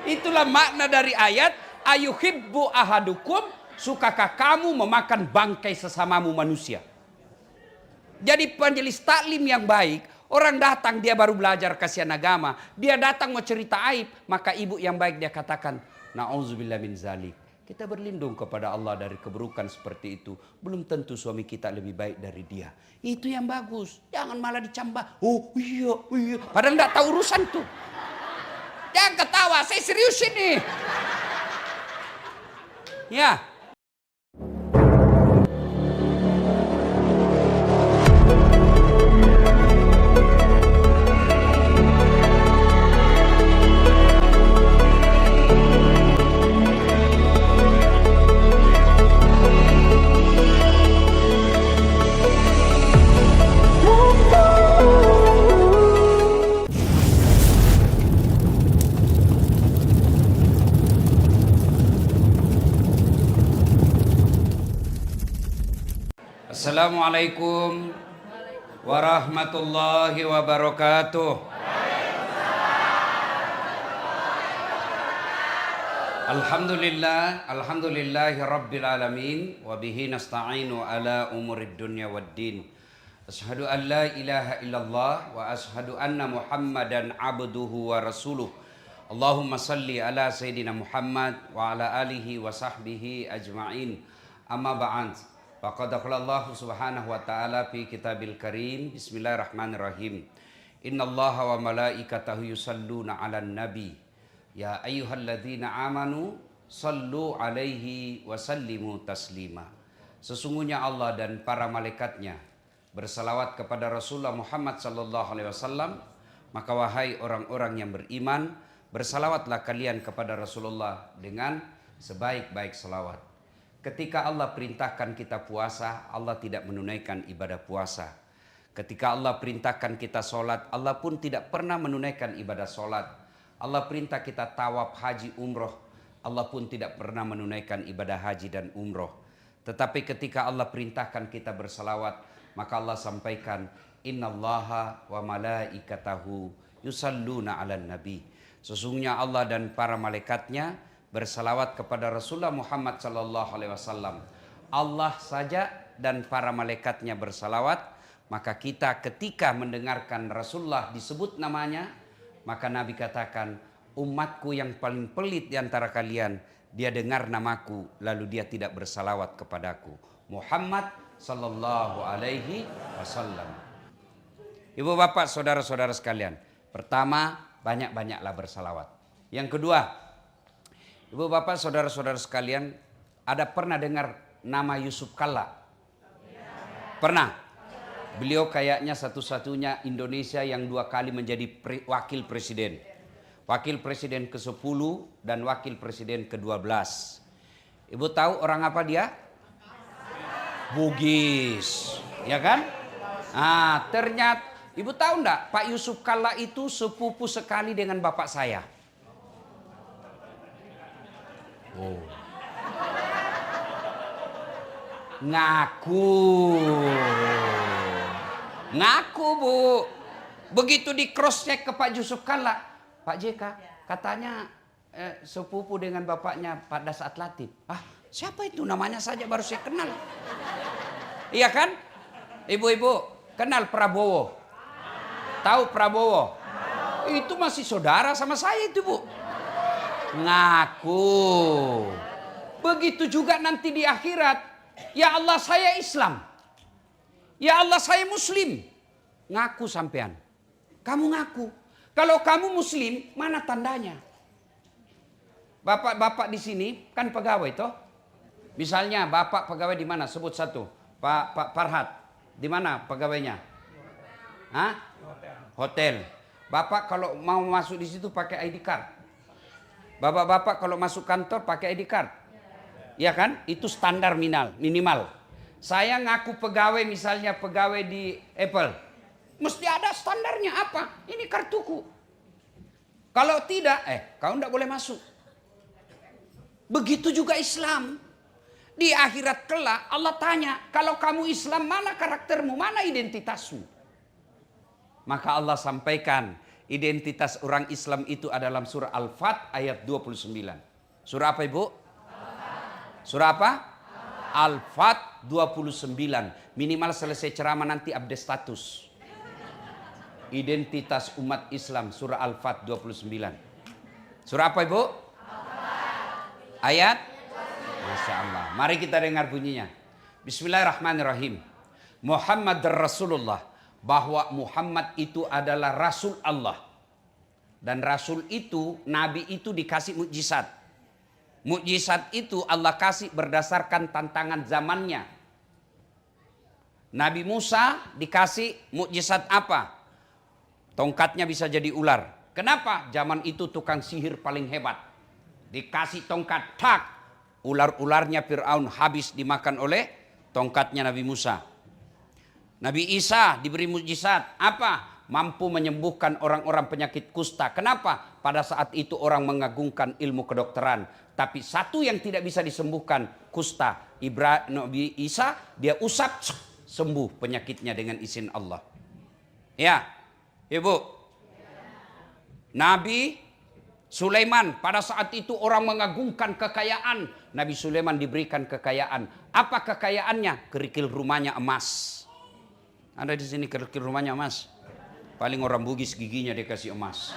Itulah makna dari ayat ayuhibbu ahadukum, sukakah kamu memakan bangkai sesamamu manusia. Jadi majelis taklim yang baik, orang datang dia baru belajar kasihan agama, dia datang mau cerita aib, maka ibu yang baik dia katakan, na'udzubillah min zalik. Kita berlindung kepada Allah dari keburukan seperti itu. Belum tentu suami kita lebih baik dari dia. Itu yang bagus. Jangan malah dicambah. Oh iya, iya. Padahal enggak tahu urusan tuh. Jangan ketawa, saya serius ini. Ya. Assalamualaikum warahmatullahi wabarakatuh. Alhamdulillahi rabbil alamin. Wabihi nasta'inu ala umurid dunya waddin. Ashadu an la ilaha illallah wa ashadu anna muhammadan abduhu wa rasuluh. Allahumma salli ala sayyidina Muhammad wa ala alihi wa sahbihi ajma'in. Amma ba'd. Faqad qala Allah subhanahu wa ta'ala fi kitabil karim. Bismillahirrahmanirrahim. Innallaha wa malaikatahu yusalluna 'alan nabi. Ya ayyuhalladzina amanu sallu 'alaihi wa sallimu taslima. Sesungguhnya Allah dan para malaikatnya bersalawat kepada Rasulullah Muhammad sallallahu alaihi wasallam. Maka wahai orang-orang yang beriman, bersalawatlah kalian kepada Rasulullah dengan sebaik-baik salawat. Ketika Allah perintahkan kita puasa, Allah tidak menunaikan ibadah puasa. Ketika Allah perintahkan kita sholat, Allah pun tidak pernah menunaikan ibadah sholat. Allah perintah kita tawaf haji umroh, Allah pun tidak pernah menunaikan ibadah haji dan umroh. Tetapi ketika Allah perintahkan kita bersalawat, maka Allah sampaikan, innallaha wa malaikatahu yusalluna 'alan nabi. Sesungguhnya Allah dan para malaikatnya bersalawat kepada Rasulullah Muhammad sallallahu alaihi wasallam. Allah saja dan para malaikatnya bersalawat, maka kita ketika mendengarkan Rasulullah disebut namanya, maka Nabi katakan, umatku yang paling pelit di antara kalian, dia dengar namaku lalu dia tidak bersalawat kepadaku. Muhammad sallallahu alaihi wasallam. Ibu bapak, saudara-saudara sekalian, pertama, banyak-banyaklah bersalawat. Yang kedua, ibu bapak, saudara-saudara sekalian, ada pernah dengar nama Yusuf Kalla? Pernah? Beliau kayaknya satu-satunya Indonesia yang 2 kali menjadi wakil presiden. Wakil presiden ke-10 dan wakil presiden ke-12. Ibu tahu orang apa dia? Bugis. Ya kan? Nah, ternyata, ibu tahu enggak, Pak Yusuf Kalla itu sepupu sekali dengan bapak saya. Oh. Ngaku bu. Begitu di cross check ke Pak Yusuf Kalla, Pak JK katanya sepupu dengan bapaknya pada saat Latif. Ah, siapa itu, namanya saja baru saya kenal. Iya kan? Ibu-ibu kenal Prabowo? Tahu Prabowo? Itu masih saudara sama saya itu bu. Ngaku. Begitu juga nanti di akhirat. Ya Allah saya Islam. Ya Allah saya Muslim. Ngaku sampean. Kamu ngaku. Kalau kamu Muslim, mana tandanya? Bapak-bapak di sini kan pegawai toh. Misalnya bapak pegawai di mana? Sebut satu. Pak Farhad. Di mana pegawainya? Hah? Hotel. Bapak kalau mau masuk di situ pakai ID card. Bapak-bapak kalau masuk kantor pakai ID card. Ya kan? Itu standar minimal. Saya ngaku pegawai, misalnya pegawai di Apple. Mesti ada standarnya apa? Ini kartuku. Kalau tidak, kau tidak boleh masuk. Begitu juga Islam. Di akhirat kelak Allah tanya, kalau kamu Islam mana karaktermu, mana identitasmu? Maka Allah sampaikan, identitas orang Islam itu adalah surah Al-Fat ayat 29. Surah apa Ibu? Surah apa? Al-Fat 29. Minimal selesai ceramah nanti update status. Identitas umat Islam surah Al-Fat 29. Surah apa Ibu? Ayat? Masya Allah. Mari kita dengar bunyinya. Bismillahirrahmanirrahim. Muhammad Rasulullah. Bahwa Muhammad itu adalah Rasul Allah. Dan Rasul itu, Nabi itu dikasih mukjizat. Mukjizat itu Allah kasih berdasarkan tantangan zamannya. Nabi Musa dikasih mukjizat apa? Tongkatnya bisa jadi ular. Kenapa? Zaman itu tukang sihir paling hebat. Dikasih tongkat, tak. Ular-ularnya Fir'aun habis dimakan oleh tongkatnya Nabi Musa. Nabi Isa diberi mukjizat. Apa? Mampu menyembuhkan orang-orang penyakit kusta. Kenapa? Pada saat itu orang mengagungkan ilmu kedokteran. Tapi satu yang tidak bisa disembuhkan, kusta. Nabi Isa, dia usap, sembuh penyakitnya dengan izin Allah. Ya, Ibu. Nabi Sulaiman, pada saat itu orang mengagungkan kekayaan. Nabi Sulaiman diberikan kekayaan. Apa kekayaannya? Kerikil rumahnya emas. Ada di sini kerikil rumahnya emas. Paling orang Bugis giginya dikasih emas.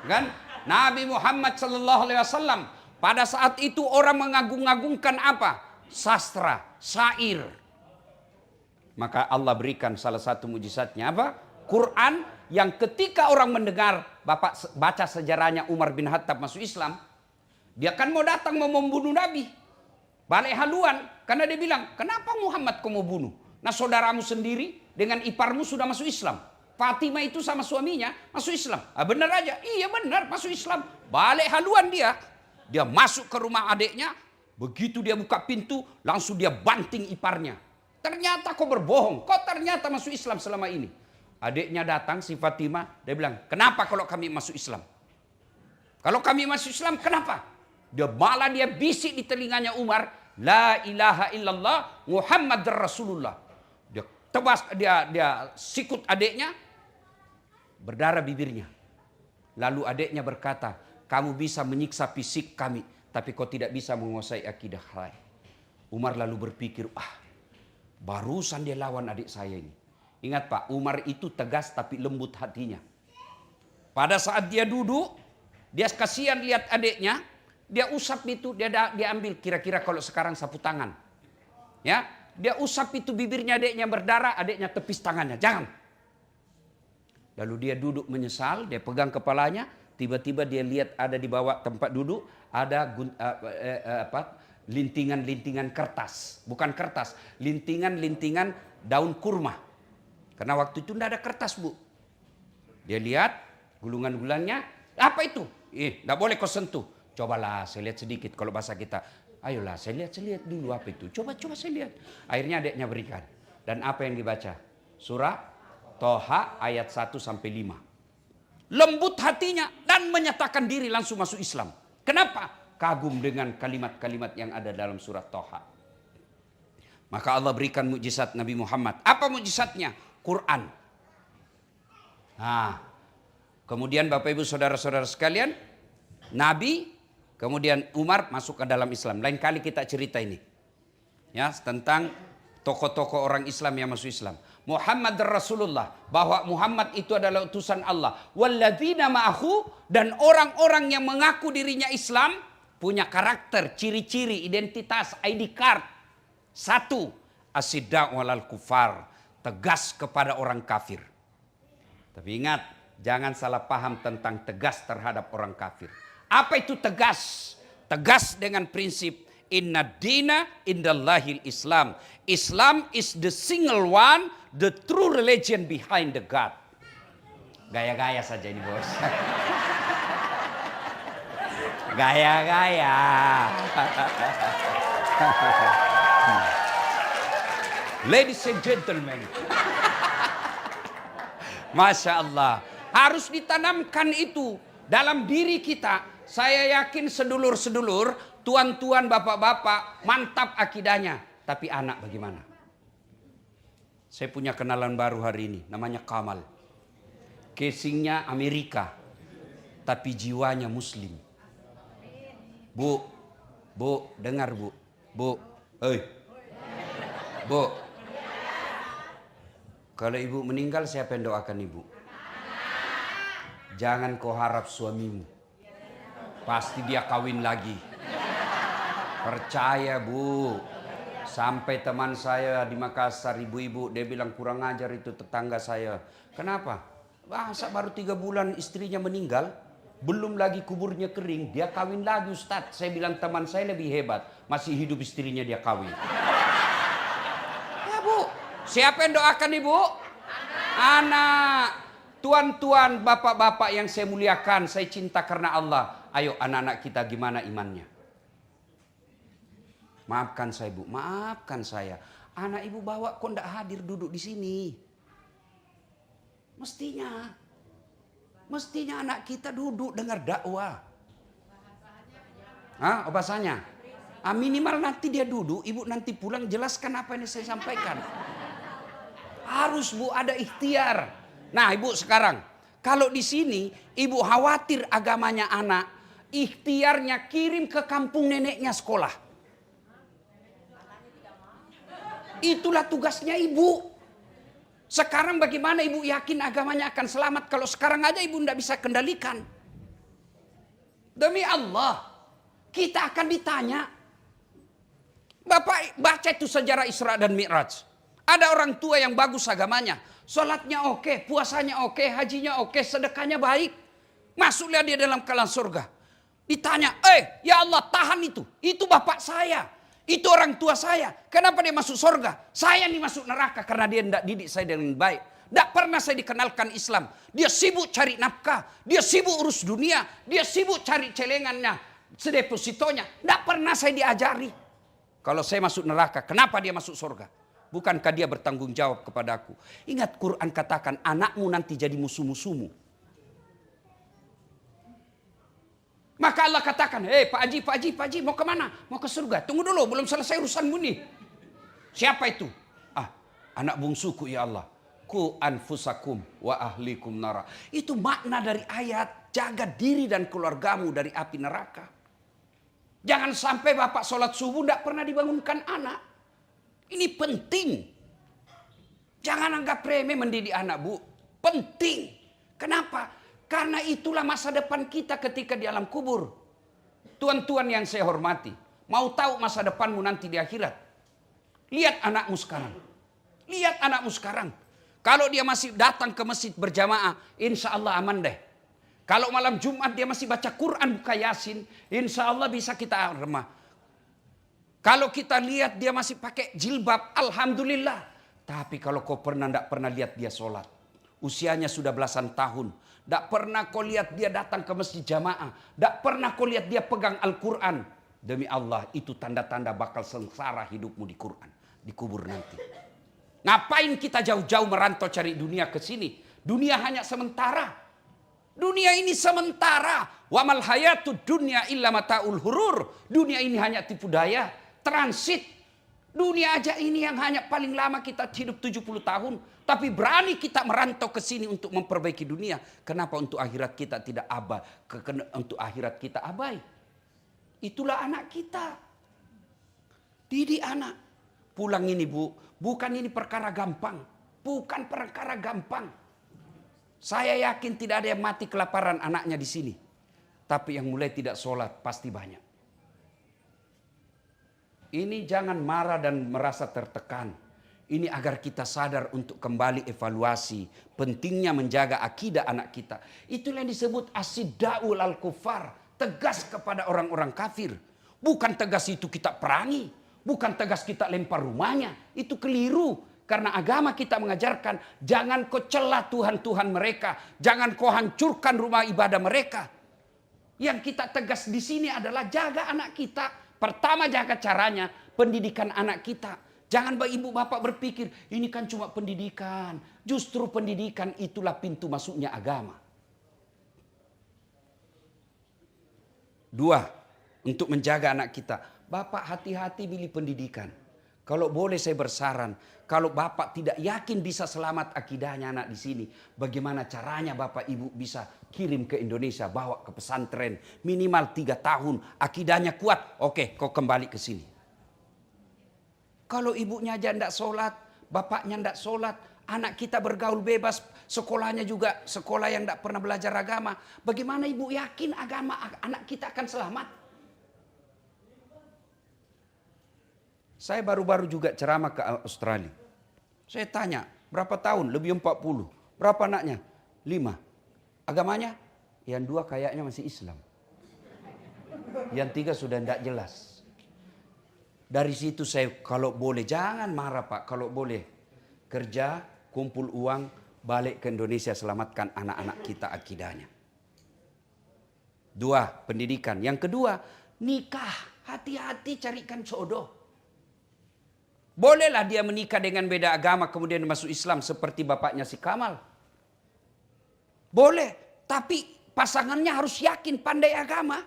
Kan? Nabi Muhammad sallallahu alaihi wasallam pada saat itu orang mengagung-agungkan apa? Sastra, syair. Maka Allah berikan salah satu mujizatnya apa? Quran yang ketika orang mendengar, Bapak baca sejarahnya Umar bin Khattab masuk Islam, dia kan mau datang mau membunuh Nabi. Balik haluan karena dia bilang, "Kenapa Muhammad kau mau bunuh? Nah saudaramu sendiri dengan iparmu sudah masuk Islam. Fatimah itu sama suaminya masuk Islam." Ah, benar aja. Iya benar masuk Islam. Balik haluan dia. Dia masuk ke rumah adiknya. Begitu dia buka pintu langsung dia banting iparnya. Ternyata kau berbohong. Kau ternyata masuk Islam selama ini. Adiknya datang si Fatimah. Dia bilang, kenapa kalau kami masuk Islam? Kalau kami masuk Islam kenapa? Dia bisik di telinganya Umar. La ilaha illallah Muhammad Rasulullah. Dia tebas, dia sikut adiknya, berdarah bibirnya. Lalu adiknya berkata, kamu bisa menyiksa fisik kami, tapi kau tidak bisa menguasai akidah saya. Umar lalu berpikir, barusan dia lawan adik saya ini. Ingat Pak, Umar itu tegas tapi lembut hatinya. Pada saat dia duduk, dia kasihan lihat adiknya, dia usap itu, dia ambil kira-kira kalau sekarang sapu tangan. Ya, dia usap itu bibirnya adiknya berdarah, adiknya tepis tangannya, jangan. Lalu dia duduk menyesal, dia pegang kepalanya, tiba-tiba dia lihat ada di bawah tempat duduk ada lintingan-lintingan kertas, bukan kertas, lintingan-lintingan daun kurma. Karena waktu itu tidak ada kertas, Bu. Dia lihat gulungan-gulungannya, apa itu? Tidak boleh kau sentuh. Cobalah saya lihat sedikit kalau bahasa kita. Ayolah saya lihat dulu apa itu. Coba saya lihat. Akhirnya adiknya berikan. Dan apa yang dibaca? Surah Toha ayat 1-5. Lembut hatinya dan menyatakan diri langsung masuk Islam. Kenapa? Kagum dengan kalimat-kalimat yang ada dalam surah Toha. Maka Allah berikan mukjizat Nabi Muhammad. Apa mukjizatnya? Quran. Nah, kemudian Bapak Ibu saudara-saudara sekalian, Nabi, kemudian Umar masuk ke dalam Islam. Lain kali kita cerita ini. Ya, tentang tokoh-tokoh orang Islam yang masuk Islam. Muhammad Rasulullah, bahwa Muhammad itu adalah utusan Allah. Walladzina ma'ahu, dan orang-orang yang mengaku dirinya Islam punya karakter, ciri-ciri, identitas, ID card. Satu, asyidda' walal kufar, tegas kepada orang kafir. Tapi ingat, jangan salah paham tentang tegas terhadap orang kafir. Apa itu tegas? Tegas dengan prinsip inna dina indallahil Islam. Islam is the single one, the true religion behind the God. Gaya-gaya saja ini bos. Gaya-gaya. Ladies and gentlemen. Masya Allah. Harus ditanamkan itu dalam diri kita. Saya yakin sedulur-sedulur, tuan-tuan, bapak-bapak, mantap akidahnya. Tapi anak bagaimana? Saya punya kenalan baru hari ini, namanya Kamal. casingnya Amerika, tapi jiwanya Muslim. Bu, dengar Bu, hei, Bu. Kalau ibu meninggal, siapa yang doakan ibu? Jangan kau harap suamimu, pasti dia kawin lagi. Percaya Bu. Sampai teman saya di Makassar, ibu-ibu, dia bilang kurang ajar itu tetangga saya. Kenapa? Masa baru 3 bulan istrinya meninggal, belum lagi kuburnya kering, dia kawin lagi Ustadz. Saya bilang teman saya lebih hebat, masih hidup istrinya dia kawin. Ya Bu, siapa yang doakan ibu? Anak. Tuan-tuan, bapak-bapak yang saya muliakan, saya cinta karena Allah. Ayo anak-anak kita gimana imannya? Maafkan saya Bu, maafkan saya. Anak ibu bawa kok ndak hadir duduk di sini. Mestinya anak kita duduk dengar dakwah. Bahasanya? Minimal nanti dia duduk, ibu nanti pulang jelaskan apa yang saya sampaikan. Harus Bu ada ikhtiar. Nah ibu sekarang, kalau di sini ibu khawatir agamanya anak, ikhtiarnya kirim ke kampung neneknya sekolah. Itulah tugasnya ibu. Sekarang bagaimana ibu yakin agamanya akan selamat kalau sekarang aja ibu tidak bisa kendalikan? Demi Allah, kita akan ditanya. Bapak baca itu sejarah Isra dan Mi'raj. Ada orang tua yang bagus agamanya. Sholatnya oke, puasanya oke, hajinya oke, sedekahnya baik. Masuklah dia dalam kelan surga. Ditanya, ya Allah tahan itu. Itu bapak saya. Itu orang tua saya. Kenapa dia masuk surga? Saya nih masuk neraka karena dia tidak didik saya dengan baik. Tidak pernah saya dikenalkan Islam. Dia sibuk cari nafkah. Dia sibuk urus dunia. Dia sibuk cari celengannya, sedepositonya. Tidak pernah saya diajari. Kalau saya masuk neraka, kenapa dia masuk surga? Bukankah dia bertanggung jawab kepadaku? Ingat Quran katakan anakmu nanti jadi musuh-musuhmu. Maka Allah katakan, Pak Haji, mau kemana? Mau ke surga. Tunggu dulu, belum selesai urusanmu nih. Siapa itu? Anak bungsuku ya Allah. Ku anfusakum wa ahlikum nara. Itu makna dari ayat, jaga diri dan keluargamu dari api neraka. Jangan sampai bapak sholat subuh tidak pernah dibangunkan anak. Ini penting. Jangan anggap remeh mendidik anak Bu. Penting. Kenapa? Karena itulah masa depan kita ketika di alam kubur. Tuan-tuan yang saya hormati. Mau tahu masa depanmu nanti di akhirat? Lihat anakmu sekarang. Lihat anakmu sekarang. Kalau dia masih datang ke masjid berjamaah, insya Allah aman deh. Kalau malam Jumat dia masih baca Quran, buka Yasin, insya Allah bisa kita remah. Kalau kita lihat dia masih pakai jilbab, alhamdulillah. Tapi kalau kau tidak pernah lihat dia sholat. Usianya sudah belasan tahun. Tidak pernah kau lihat dia datang ke masjid jamaah. Tidak pernah kau lihat dia pegang Al-Quran. Demi Allah itu tanda-tanda bakal sengsara hidupmu di Quran. Di kubur nanti. Ngapain kita jauh-jauh merantau cari dunia ke sini? Dunia hanya sementara. Dunia ini sementara. Wa mal hayatud dunya illa mataul hurur. Dunia ini hanya tipu daya. Transit. Dunia aja ini yang hanya paling lama kita hidup 70 tahun. Tapi berani kita merantau ke sini untuk memperbaiki dunia. Kenapa untuk akhirat kita tidak abai? Untuk akhirat kita abai. Itulah anak kita. Didik anak. Pulang ini Bu. Bukan ini perkara gampang. Bukan perkara gampang. Saya yakin tidak ada yang mati kelaparan anaknya di sini. Tapi yang mulai tidak sholat pasti banyak. Ini jangan marah dan merasa tertekan. Ini agar kita sadar untuk kembali evaluasi. Pentingnya menjaga akidah anak kita. Itulah yang disebut asiddaul al-kufar. Tegas kepada orang-orang kafir. Bukan tegas itu kita perangi. Bukan tegas kita lempar rumahnya. Itu keliru. Karena agama kita mengajarkan. Jangan kau celah Tuhan-Tuhan mereka. Jangan kau hancurkan rumah ibadah mereka. Yang kita tegas di sini adalah jaga anak kita. Pertama jaga caranya. Pendidikan anak kita. Jangan ibu bapak berpikir ini kan cuma pendidikan. Justru pendidikan itulah pintu masuknya agama. 2. Untuk menjaga anak kita. Bapak hati-hati pilih pendidikan. Kalau boleh saya bersaran, kalau Bapak tidak yakin bisa selamat akidahnya anak di sini, bagaimana caranya Bapak Ibu bisa kirim ke Indonesia, bawa ke pesantren, minimal 3 tahun, akidahnya kuat, oke kau kembali ke sini. Kalau ibunya aja tidak sholat, bapaknya tidak sholat, anak kita bergaul bebas, sekolahnya juga sekolah yang tidak pernah belajar agama, bagaimana ibu yakin agama anak kita akan selamat? Saya baru-baru juga ceramah ke Australia. Saya tanya, berapa tahun? Lebih 40. Berapa anaknya? 5. Agamanya? Yang 2 kayaknya masih Islam. Yang 3 sudah tidak jelas. Dari situ saya, kalau boleh, jangan marah Pak, kalau boleh. Kerja, kumpul uang, balik ke Indonesia, selamatkan anak-anak kita akidahnya. 2, pendidikan. Yang kedua, nikah. Hati-hati carikan jodoh. Bolehlah dia menikah dengan beda agama kemudian masuk Islam seperti bapaknya si Kamal. Boleh, tapi pasangannya harus yakin pandai agama.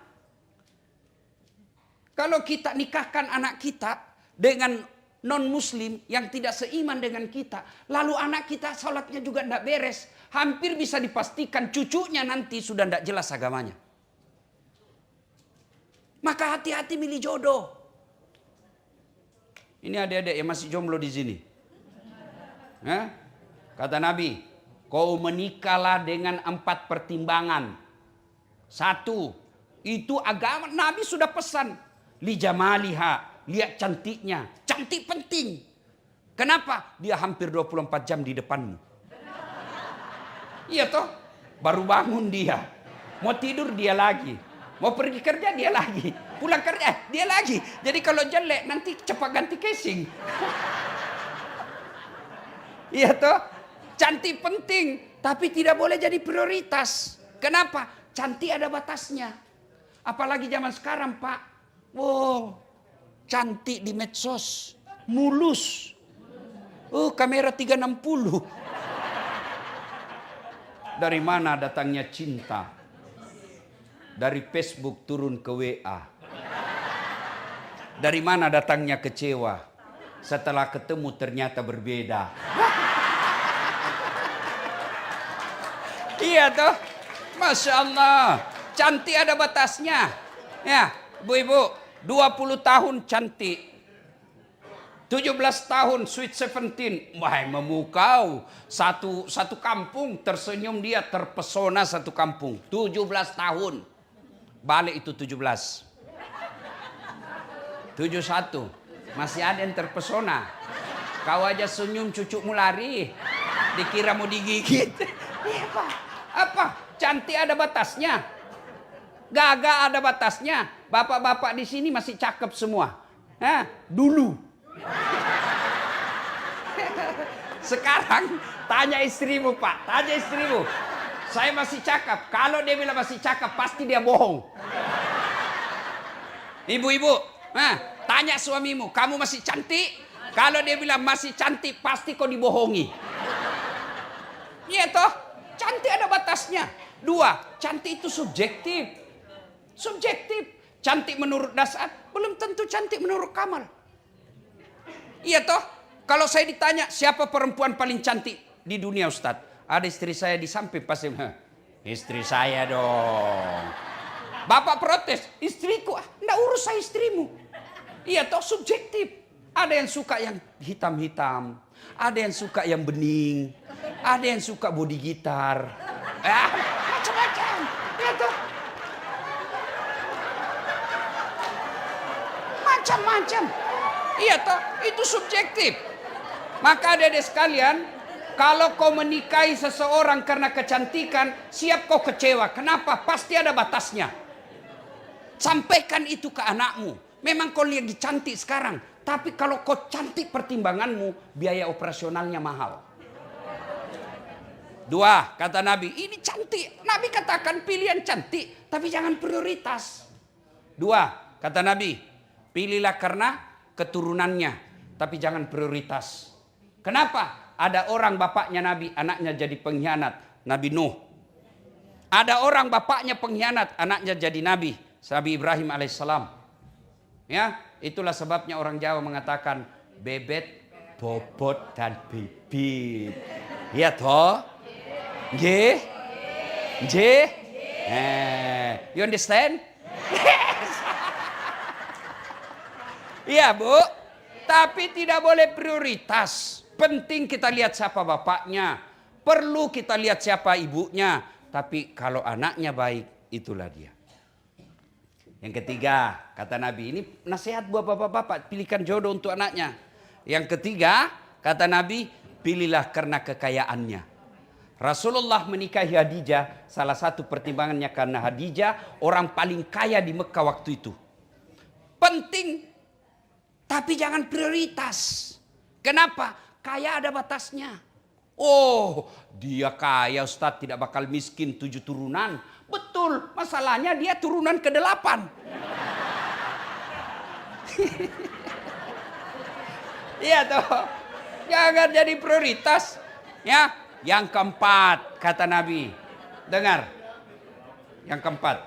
Kalau kita nikahkan anak kita dengan non-muslim yang tidak seiman dengan kita, lalu anak kita sholatnya juga tidak beres, hampir bisa dipastikan cucunya nanti sudah tidak jelas agamanya. Maka hati-hati milih jodoh. Ini adik-adik yang masih jomblo di sini. Kata Nabi, kau menikahlah dengan 4 pertimbangan. 1, itu agama. Nabi sudah pesan. Li jamaliha, lihat cantiknya. Cantik penting. Kenapa? Dia hampir 24 jam di depanmu. Iya toh? Baru bangun dia. Mau tidur dia lagi. Mau pergi kerja dia lagi. Pulang kerja dia lagi. Jadi kalau jelek nanti cepat ganti casing. Iya toh? Cantik penting. Tapi tidak boleh jadi prioritas. Kenapa? Cantik ada batasnya. Apalagi zaman sekarang Pak. Wow. Cantik di medsos. Mulus. Kamera 360. Dari mana datangnya cinta? Dari Facebook turun ke WA. Dari mana datangnya kecewa? Setelah ketemu ternyata berbeda. Iya toh? Masya Allah. Cantik ada batasnya. Ya, ibu-ibu. 20 tahun cantik. 17 tahun sweet 17. Wah, memukau. Satu kampung tersenyum dia, terpesona satu kampung. 17 tahun. Balik itu 17. 71. Masih ada yang terpesona. Kau aja senyum cucumu lari. Dikira mau digigit. Apa? Cantik ada batasnya. Gagah ada batasnya. Bapak-bapak di sini masih cakep semua. Dulu. Sekarang tanya istrimu Pak. Tanya istrimu. Saya masih cakep. Kalau dia bilang masih cakep, pasti dia bohong. Ibu-ibu, tanya suamimu, kamu masih cantik? Kalau dia bilang masih cantik, pasti kau dibohongi. Iya toh? Cantik ada batasnya. 2, cantik itu subjektif. Subjektif. Cantik menurut Dasar, belum tentu cantik menurut Kamal. Iya toh? Kalau saya ditanya, siapa perempuan paling cantik di dunia Ustadz? Ada istri saya di samping pasti, istri saya dong. Bapak protes, istriku, enggak urus saya istrimu. Iya toh, subjektif. Ada yang suka yang hitam-hitam, ada yang suka yang bening, ada yang suka body gitar. Macam-macam. Iya toh. Macam-macam. Iya toh, itu subjektif. Maka adik-adik sekalian, kalau kau menikahi seseorang karena kecantikan, siap kau kecewa. Kenapa? Pasti ada batasnya. Sampaikan itu ke anakmu. Memang kau lihat cantik sekarang. Tapi kalau kau cantik pertimbanganmu, biaya operasionalnya mahal. 2, kata Nabi, ini cantik. Nabi katakan pilihan cantik, tapi jangan prioritas. 2, kata Nabi, pilihlah karena keturunannya, tapi jangan prioritas. Kenapa? Ada orang bapaknya Nabi, anaknya jadi pengkhianat. Nabi Nuh. Ada orang bapaknya pengkhianat, anaknya jadi Nabi. Nabi Ibrahim alaihissalam. Ya, itulah sebabnya orang Jawa mengatakan bebet, bobot, dan bibit. Iya toh? Nggih? Nggih? You understand? Iya Bu, tapi tidak boleh prioritas. Penting kita lihat siapa bapaknya, perlu kita lihat siapa ibunya. Tapi kalau anaknya baik, itulah dia. Yang ketiga, kata Nabi, ini nasihat buat bapak-bapak, pilihkan jodoh untuk anaknya. Yang ketiga, kata Nabi, pilihlah karena kekayaannya. Rasulullah menikahi Khadijah, salah satu pertimbangannya karena Khadijah orang paling kaya di Mekah waktu itu. Penting. Tapi jangan prioritas. Kenapa? Kaya ada batasnya. Oh, dia kaya Ustadz, tidak bakal miskin 7 turunan. Betul, masalahnya dia turunan ke-8. Iya toh. Jangan jadi prioritas. Ya, yang keempat kata Nabi. Dengar. Yang keempat.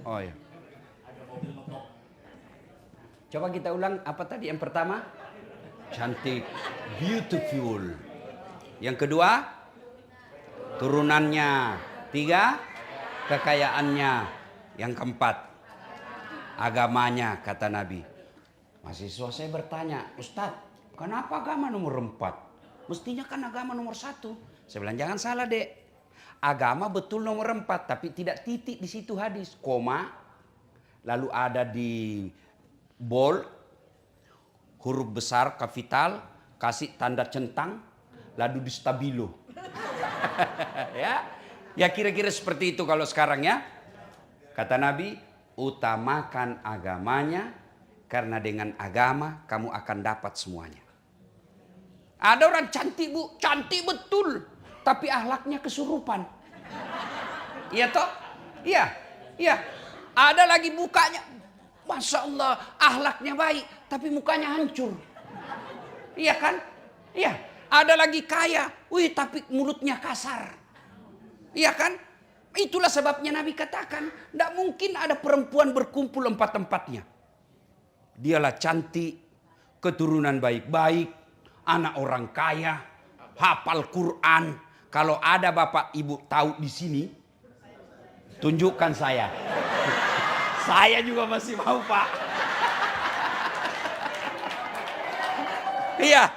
Oh ya. Coba kita ulang apa tadi yang pertama? Cantik, beautiful. Yang kedua, turunannya. 3, kekayaannya. Yang keempat, agamanya kata Nabi. Mahasiswa saya bertanya, Ustadz, kenapa agama nomor 4? Mestinya kan agama nomor 1. Saya bilang jangan salah dek. Agama betul nomor 4, tapi tidak titik di situ hadis, koma. Lalu ada di bold, huruf besar, kapital, kasih tanda centang, lalu di stabilo. Ya kira-kira seperti itu kalau sekarang ya. Kata Nabi, utamakan agamanya, karena dengan agama kamu akan dapat semuanya. Ada orang cantik Bu, cantik betul, tapi akhlaknya kesurupan. Iya toh? Iya, iya. Ada lagi mukanya, Masya Allah, akhlaknya baik, tapi mukanya hancur. Iya kan? Iya. Ada lagi kaya, wih tapi mulutnya kasar. Iya kan? Itulah sebabnya Nabi katakan, tidak mungkin ada perempuan berkumpul 4-empatnya. Dialah cantik, keturunan baik-baik, anak orang kaya, hafal Quran. Kalau ada bapak ibu tahu di sini, tunjukkan saya. Saya juga masih mau Pak. Iya.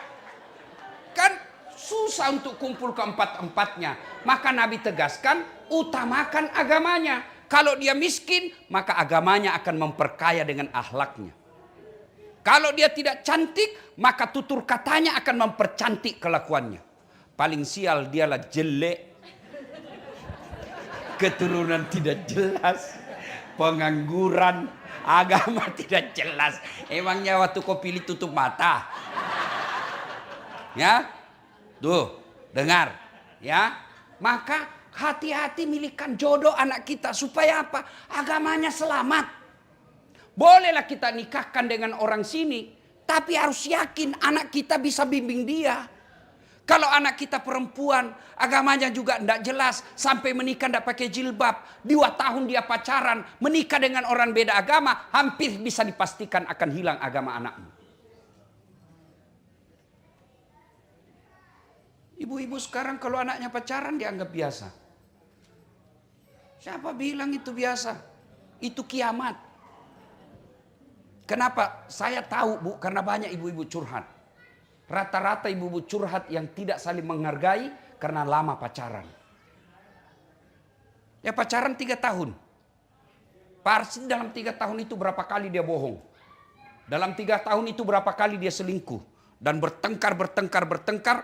Kan susah untuk kumpul ke-4-empatnya. Maka Nabi tegaskan, utamakan agamanya. Kalau dia miskin, maka agamanya akan memperkaya dengan akhlaknya. Kalau dia tidak cantik, maka tutur katanya akan mempercantik kelakuannya. Paling sial dialah jelek, keturunan tidak jelas, pengangguran, agama tidak jelas. Emangnya waktu kau pilih tutup mata? Ya, tuh dengar, ya. Maka hati-hati milihkan jodoh anak kita supaya apa? Agamanya selamat. Bolehlah kita nikahkan dengan orang sini, tapi harus yakin anak kita bisa bimbing dia. Kalau anak kita perempuan, agamanya juga tidak jelas, sampai menikah tidak pakai jilbab, 2 tahun dia pacaran, menikah dengan orang beda agama, hampir bisa dipastikan akan hilang agama anakmu. Ibu-ibu sekarang kalau anaknya pacaran dianggap biasa. Siapa bilang itu biasa? Itu kiamat. Kenapa? Saya tahu Bu, karena banyak ibu-ibu curhat. Rata-rata ibu-ibu curhat yang tidak saling menghargai karena lama pacaran. Ya pacaran 3 tahun. Pasti dalam 3 tahun itu berapa kali dia bohong. Dalam 3 tahun itu berapa kali dia selingkuh. Dan bertengkar,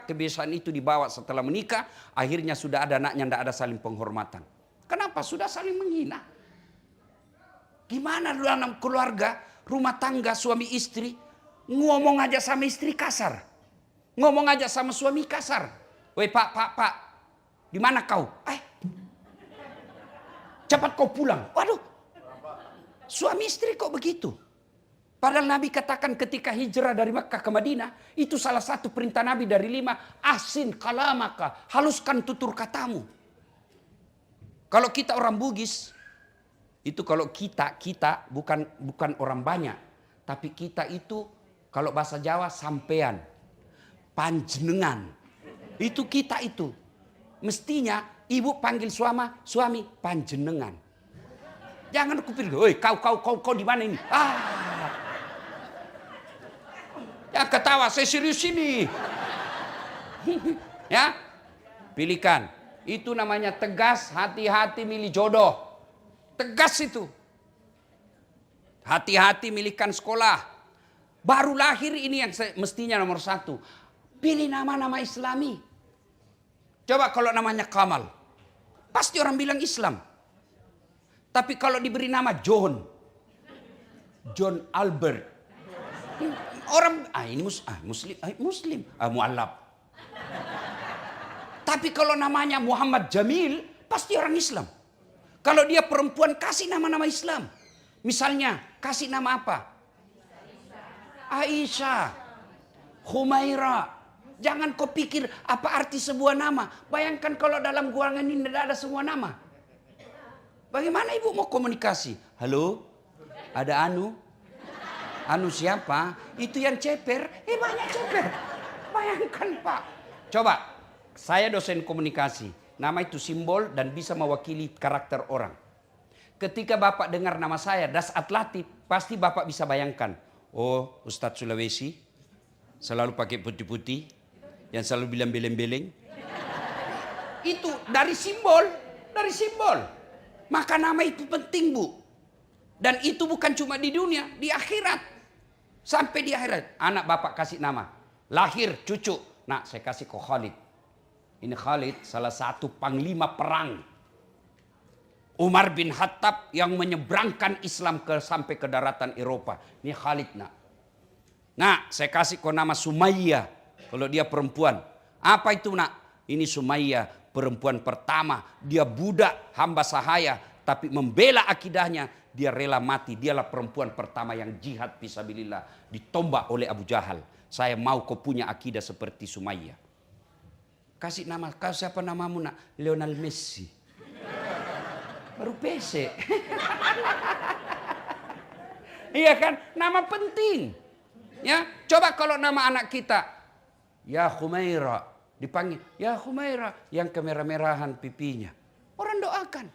kebiasaan itu dibawa setelah menikah. Akhirnya sudah ada anaknya, tidak ada saling penghormatan. Kenapa? Sudah saling menghina. Gimana dalam keluarga, rumah tangga, suami istri, ngomong aja sama istri kasar. Ngomong aja sama suami kasar. Woi pak, di mana kau? Cepat kau pulang. Waduh, suami istri kok begitu? Padahal Nabi katakan ketika hijrah dari Makkah ke Madinah, itu salah satu perintah Nabi dari 5, ahsin kalamaka, haluskan tutur katamu. Kalau kita orang Bugis, itu kalau kita bukan orang banyak, tapi kita itu Kalau bahasa Jawa sampean, panjenengan. Itu kita itu. Mestinya ibu panggil suami panjenengan. Jangan kupikir, "Oi, kau di mana ini?" Ya ketawa, saya serius ini. Ya, pilihkan. Itu namanya tegas, hati-hati milih jodoh. Tegas itu. Hati-hati milihkan sekolah. Baru lahir ini yang mestinya nomor 1. Pilih nama-nama Islami. Coba kalau namanya Kamal. Pasti orang bilang Islam. Tapi kalau diberi nama John Albert. Orang, ini Muslim. Mu'allab. Tapi kalau namanya Muhammad Jamil, pasti orang Islam. Kalau dia perempuan, kasih nama-nama Islam. Misalnya, kasih nama apa? Aisyah, Humaira. Jangan kau pikir apa arti sebuah nama. Bayangkan kalau dalam guangan ini tidak ada semua nama. Bagaimana ibu mau komunikasi? Halo, ada Anu. Anu siapa? Itu yang ceper. Banyak ceper. Bayangkan Pak. Coba, saya dosen komunikasi. Nama itu simbol dan bisa mewakili karakter orang. Ketika Bapak dengar nama saya, Dasat Latif, pasti Bapak bisa bayangkan. Oh, Ustadz Sulawesi, selalu pakai putih-putih, yang selalu bilang beleng-beleng. Itu dari simbol. Maka nama itu penting, Bu. Dan itu bukan cuma di dunia, di akhirat. Sampai di akhirat, anak Bapak kasih nama. Lahir, cucu. Nah, saya kasih ke Khalid. Ini Khalid salah satu panglima perang Umar bin Khattab yang menyeberangkan Islam sampai ke daratan Eropa. Ini Khalid nak. Nah, saya kasih kau nama Sumayyah. Kalau dia perempuan. Apa itu nak? Ini Sumayyah, perempuan pertama. Dia budak, hamba sahaya. Tapi membela akidahnya. Dia rela mati. Dialah perempuan pertama yang jihad fisabilillah. Ditombak oleh Abu Jahal. Saya mau kau punya akidah seperti Sumayyah. Kasih nama, kau siapa namamu nak? Lionel Messi. Baru PC. Iya kan? Nama penting. Ya, coba kalau nama anak kita ya Humaira, dipanggil ya Humaira yang kemerah-merahan pipinya. Orang doakan.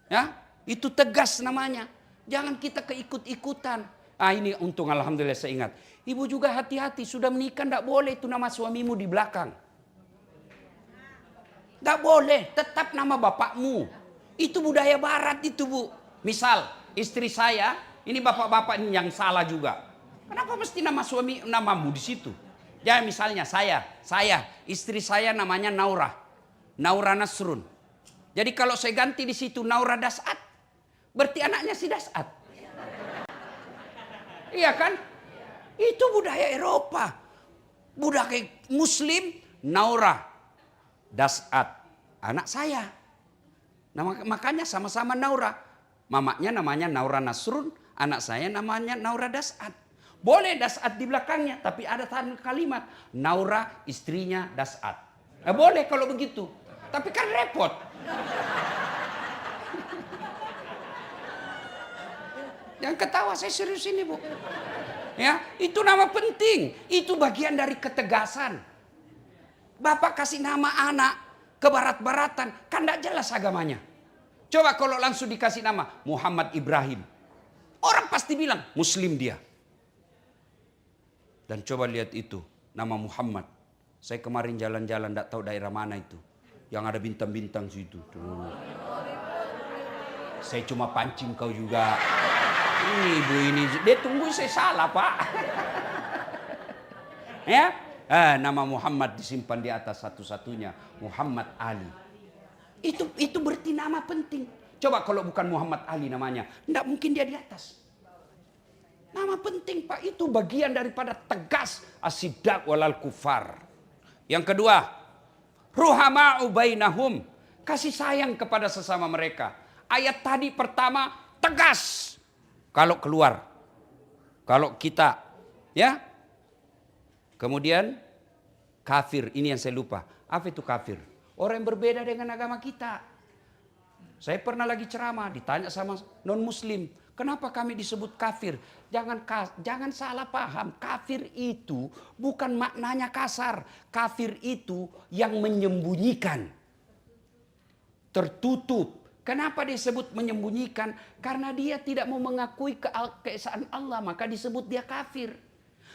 Ya, itu tegas namanya. Jangan kita keikut-ikutan. Ini untung alhamdulillah saya ingat. Ibu juga hati-hati, sudah menikah enggak boleh itu nama suamimu di belakang. Enggak boleh, tetap nama bapakmu. Itu budaya barat itu, Bu. Misal istri saya, ini bapak-bapak ini yang salah juga. Kenapa mesti nama suami namamu di situ? Ya misalnya saya, istri saya namanya Naura Nasrun. Jadi kalau saya ganti di situ Naura Dasat, berarti anaknya si Dasat. Iya kan? Itu budaya Eropa. Budaya Muslim, Naura Dasat, anak saya. Makanya sama-sama Naura. Mamanya namanya Naura Nasrun, anak saya namanya Naura Dasat. Boleh Dasat di belakangnya, tapi ada kalimat Naura istrinya Dasat. Boleh kalau begitu, tapi kan repot. Yang ketawa saya serius ini, Bu. Ya, itu nama penting, itu bagian dari ketegasan. Bapak kasih nama anak ke barat-baratan, kan tidak jelas agamanya. Coba kalau langsung dikasih nama Muhammad Ibrahim. Orang pasti bilang Muslim dia. Dan coba lihat itu, nama Muhammad. Saya kemarin jalan-jalan tidak tahu daerah mana itu. Yang ada bintang-bintang situ. Saya cuma pancing kau juga. Ibu ini, dia tunggu saya salah Pak. Ya. Nama Muhammad disimpan di atas satu-satunya. Muhammad Ali. Itu berarti nama penting. Coba kalau bukan Muhammad Ali namanya. Tidak mungkin dia di atas. Nama penting Pak. Itu bagian daripada tegas. Asidak walal kufar. Yang kedua. Ruhama'u bainahum. Kasih sayang kepada sesama mereka. Ayat tadi pertama tegas. Kalau keluar. Kalau kita. Ya. Kemudian kafir, ini yang saya lupa. Apa itu kafir? Orang yang berbeda dengan agama kita. Saya pernah lagi ceramah, ditanya sama non-muslim. Kenapa kami disebut kafir? Jangan salah paham. Kafir itu bukan maknanya kasar. Kafir itu yang menyembunyikan. Tertutup. Kenapa disebut menyembunyikan? Karena dia tidak mau mengakui keesaan Allah, maka disebut dia kafir.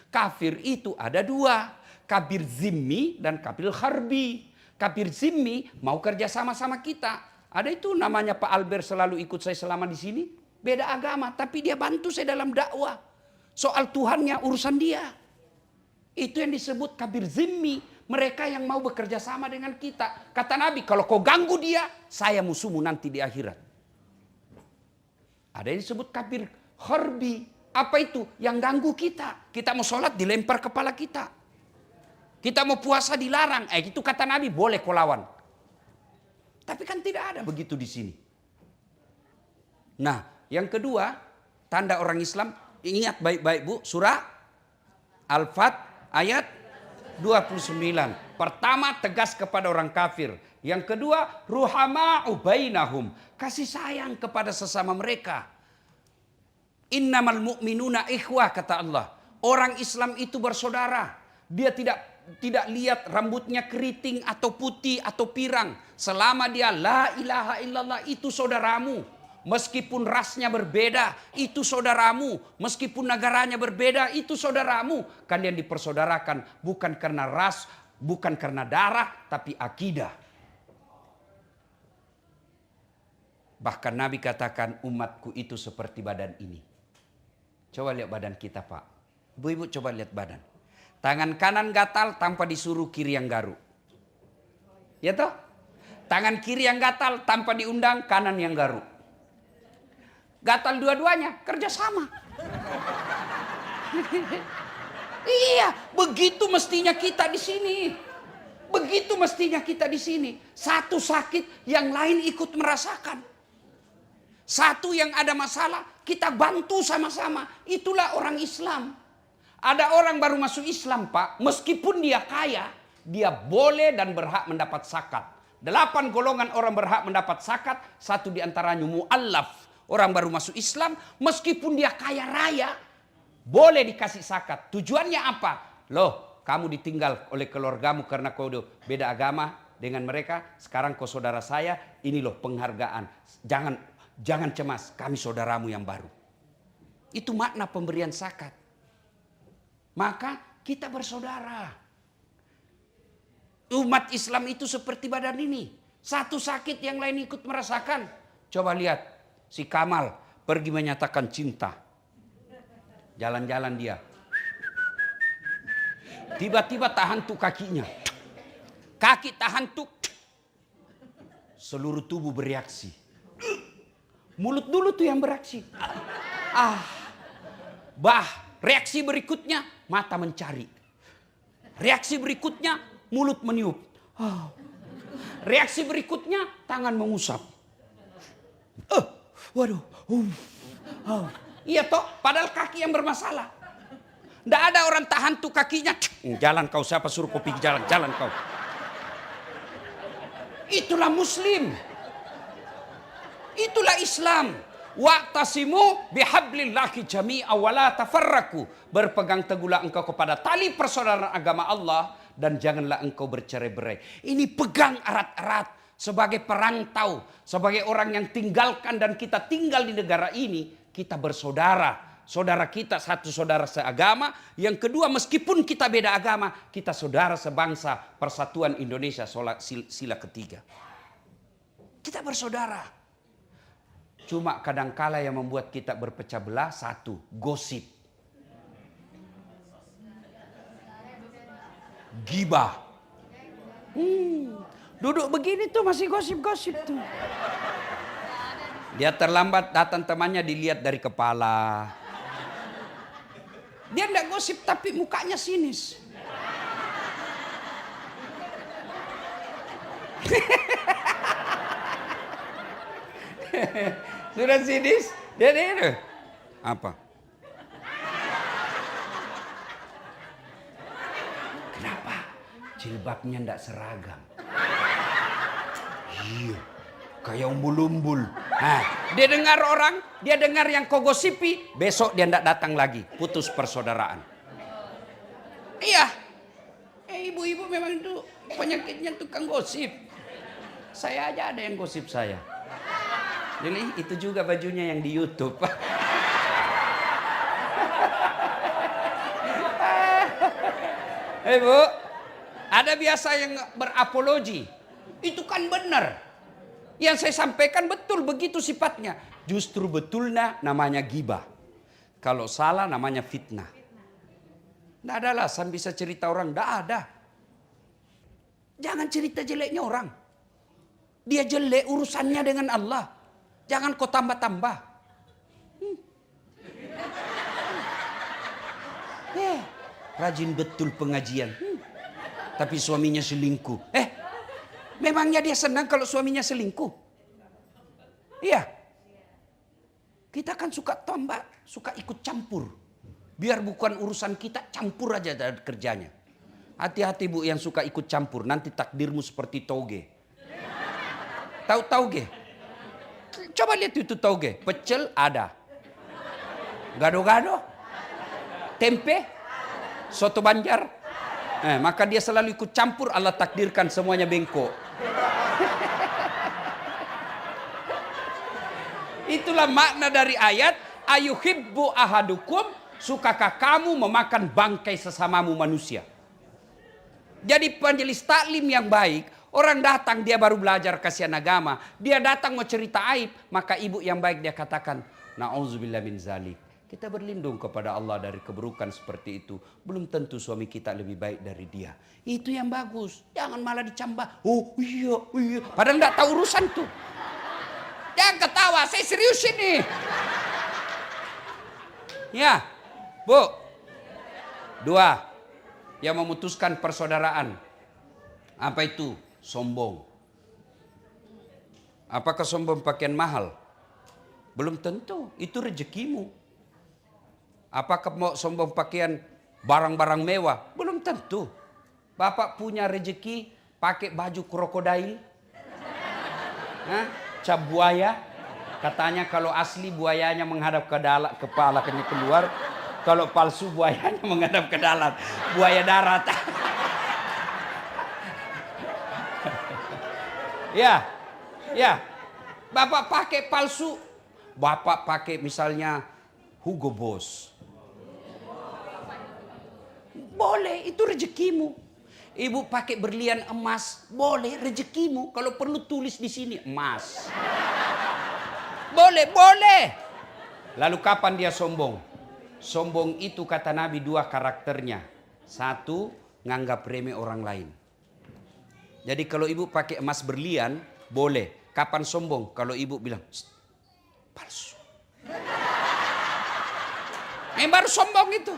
Kafir itu ada dua, kafir zimmi dan kafir harbi. Kafir zimmi mau kerja sama kita. Ada itu namanya Pak Albert selalu ikut saya selama di sini. Beda agama, tapi dia bantu saya dalam dakwah. Soal Tuhannya urusan dia. Itu yang disebut kafir zimmi. Mereka yang mau bekerja sama dengan kita. Kata Nabi, kalau kau ganggu dia, saya musuhmu nanti di akhirat. Ada yang disebut kafir harbi. Apa itu? Yang ganggu kita. Kita mau sholat dilempar kepala kita. Kita mau puasa dilarang. Itu kata Nabi, boleh kau lawan. Tapi kan tidak ada begitu di sini. Nah, yang kedua, tanda orang Islam. Ingat baik-baik Bu, surah Al-Fat ayat 29. Pertama, tegas kepada orang kafir. Yang kedua, ruhama'u bainahum. Kasih sayang kepada sesama mereka. Innamal mu'minuna ikhwah, kata Allah. Orang Islam itu bersaudara. Dia tidak lihat rambutnya keriting atau putih atau pirang. Selama dia la ilaha illallah, itu saudaramu. Meskipun rasnya berbeda, itu saudaramu. Meskipun negaranya berbeda, itu saudaramu. Kan yang dipersaudarakan bukan karena ras, bukan karena darah, tapi akidah. Bahkan Nabi katakan, umatku itu seperti badan ini. Coba lihat badan kita, Pak. Ibu-ibu coba lihat badan. Tangan kanan gatal tanpa disuruh kiri yang garuk. Ya toh? Tangan kiri yang gatal tanpa diundang kanan yang garuk. Gatal dua-duanya, kerja sama. Iya, begitu mestinya kita di sini. Begitu mestinya kita di sini. Satu sakit, yang lain ikut merasakan. Satu yang ada masalah, kita bantu sama-sama. Itulah orang Islam. Ada orang baru masuk Islam, Pak. Meskipun dia kaya, dia boleh dan berhak mendapat zakat. 8 golongan orang berhak mendapat zakat. Satu diantaranya mu'allaf. Orang baru masuk Islam, meskipun dia kaya raya, boleh dikasih zakat. Tujuannya apa? Loh, kamu ditinggal oleh keluargamu karena kau udah beda agama dengan mereka. Sekarang kau saudara saya, ini loh penghargaan. Jangan cemas, kami saudaramu yang baru. Itu makna pemberian zakat. Maka kita bersaudara. Umat Islam itu seperti badan ini. Satu sakit, yang lain ikut merasakan. Coba lihat. Si Kamal pergi menyatakan cinta. Jalan-jalan dia. Tiba-tiba tahan tuh kakinya. Kaki tahan tuh. Seluruh tubuh bereaksi. Mulut dulu tuh yang bereaksi. Reaksi berikutnya mata mencari. Reaksi berikutnya mulut meniup. Reaksi berikutnya tangan mengusap. Waduh. Iya toh, padahal kaki yang bermasalah. Tidak ada orang tahan tuh kakinya. Jalan kau, siapa suruh kau pergi jalan kau. Itulah Muslim. Itulah Islam. Wa'tasimu bihablillahi jami'a wa la tafarraku. Berpegang teguhlah engkau kepada tali persaudaraan agama Allah dan janganlah engkau bercerai-berai. Ini pegang erat-erat. Sebagai perantau, sebagai orang yang tinggalkan dan kita tinggal di negara ini, kita bersaudara. Saudara kita satu saudara seagama, yang kedua meskipun kita beda agama, kita saudara sebangsa, Persatuan Indonesia sila ketiga. Kita bersaudara. Cuma kadangkala yang membuat kita berpecah belah satu, gosip. Gibah. Duduk begini tuh masih gosip-gosip tuh. Dia terlambat datang temannya dilihat dari kepala. Dia enggak gosip tapi mukanya sinis. Sudah sinis? Dia apa? Kenapa? Jilbabnya enggak seragam. Iya. kayak umbul-umbul. Nah, dia dengar orang, dia dengar yang kau gosipi, besok dia tidak datang lagi, putus persaudaraan. Iya, ibu-ibu memang itu penyakitnya tukang gosip. Saya aja ada yang gosip saya. Jadi itu juga bajunya yang di YouTube. Bu, ada biasa yang berapologi. Itu kan benar. Yang saya sampaikan betul begitu sifatnya. Justru betulnya namanya gibah. Kalau salah namanya fitnah. Tidak ada alasan bisa cerita orang. Tidak ada. Jangan cerita jeleknya orang. Dia jelek urusannya dengan Allah. Jangan kau tambah-tambah. Rajin betul pengajian. Tapi suaminya selingkuh. Memangnya dia senang kalau suaminya selingkuh? Iya. Kita kan suka tambah, suka ikut campur. Biar bukan urusan kita, campur aja dari kerjanya. Hati-hati bu yang suka ikut campur. Nanti takdirmu seperti toge. Tahu toge? Coba lihat itu toge. Pecel ada. Gado-gado. Tempe. Soto Banjar. Maka dia selalu ikut campur. Allah takdirkan semuanya bengkok. Itulah makna dari ayat. Ayuhibbu ahadukum. Sukakah kamu memakan bangkai sesamamu manusia? Jadi penjelis taklim yang baik. Orang datang dia baru belajar kasihan agama. Dia datang mau cerita aib. Maka ibu yang baik dia katakan. Na'udzubillah min zalik. Kita berlindung kepada Allah dari keburukan seperti itu. Belum tentu suami kita lebih baik dari dia. Itu yang bagus. Jangan malah dicambah. Oh iya. Padahal nggak tahu urusan tuh. Jangan ketawa. Saya serius ini. Ya. Bu. 2. Yang memutuskan persaudaraan. Apa itu? Sombong. Apakah sombong pakaian mahal? Belum tentu. Itu rezekimu. Apakah mau sombong pakaian barang-barang mewah? Belum tentu. Bapak punya rezeki pakai baju krokodil. Cap buaya. Katanya kalau asli buayanya menghadap ke dalam, kepalanya keluar. Kalau palsu buayanya menghadap ke dalam. Buaya darat. Ya. Bapak pakai palsu. Bapak pakai misalnya Hugo Boss. Boleh, itu rezekimu. Ibu pakai berlian emas, boleh, rezekimu. Kalau perlu tulis di sini emas. Boleh. Lalu kapan dia sombong? Sombong itu kata Nabi 2 karakternya. 1, nganggap remeh orang lain. Jadi kalau ibu pakai emas berlian, boleh. Kapan sombong? Kalau ibu bilang, palsu. Baru sombong itu.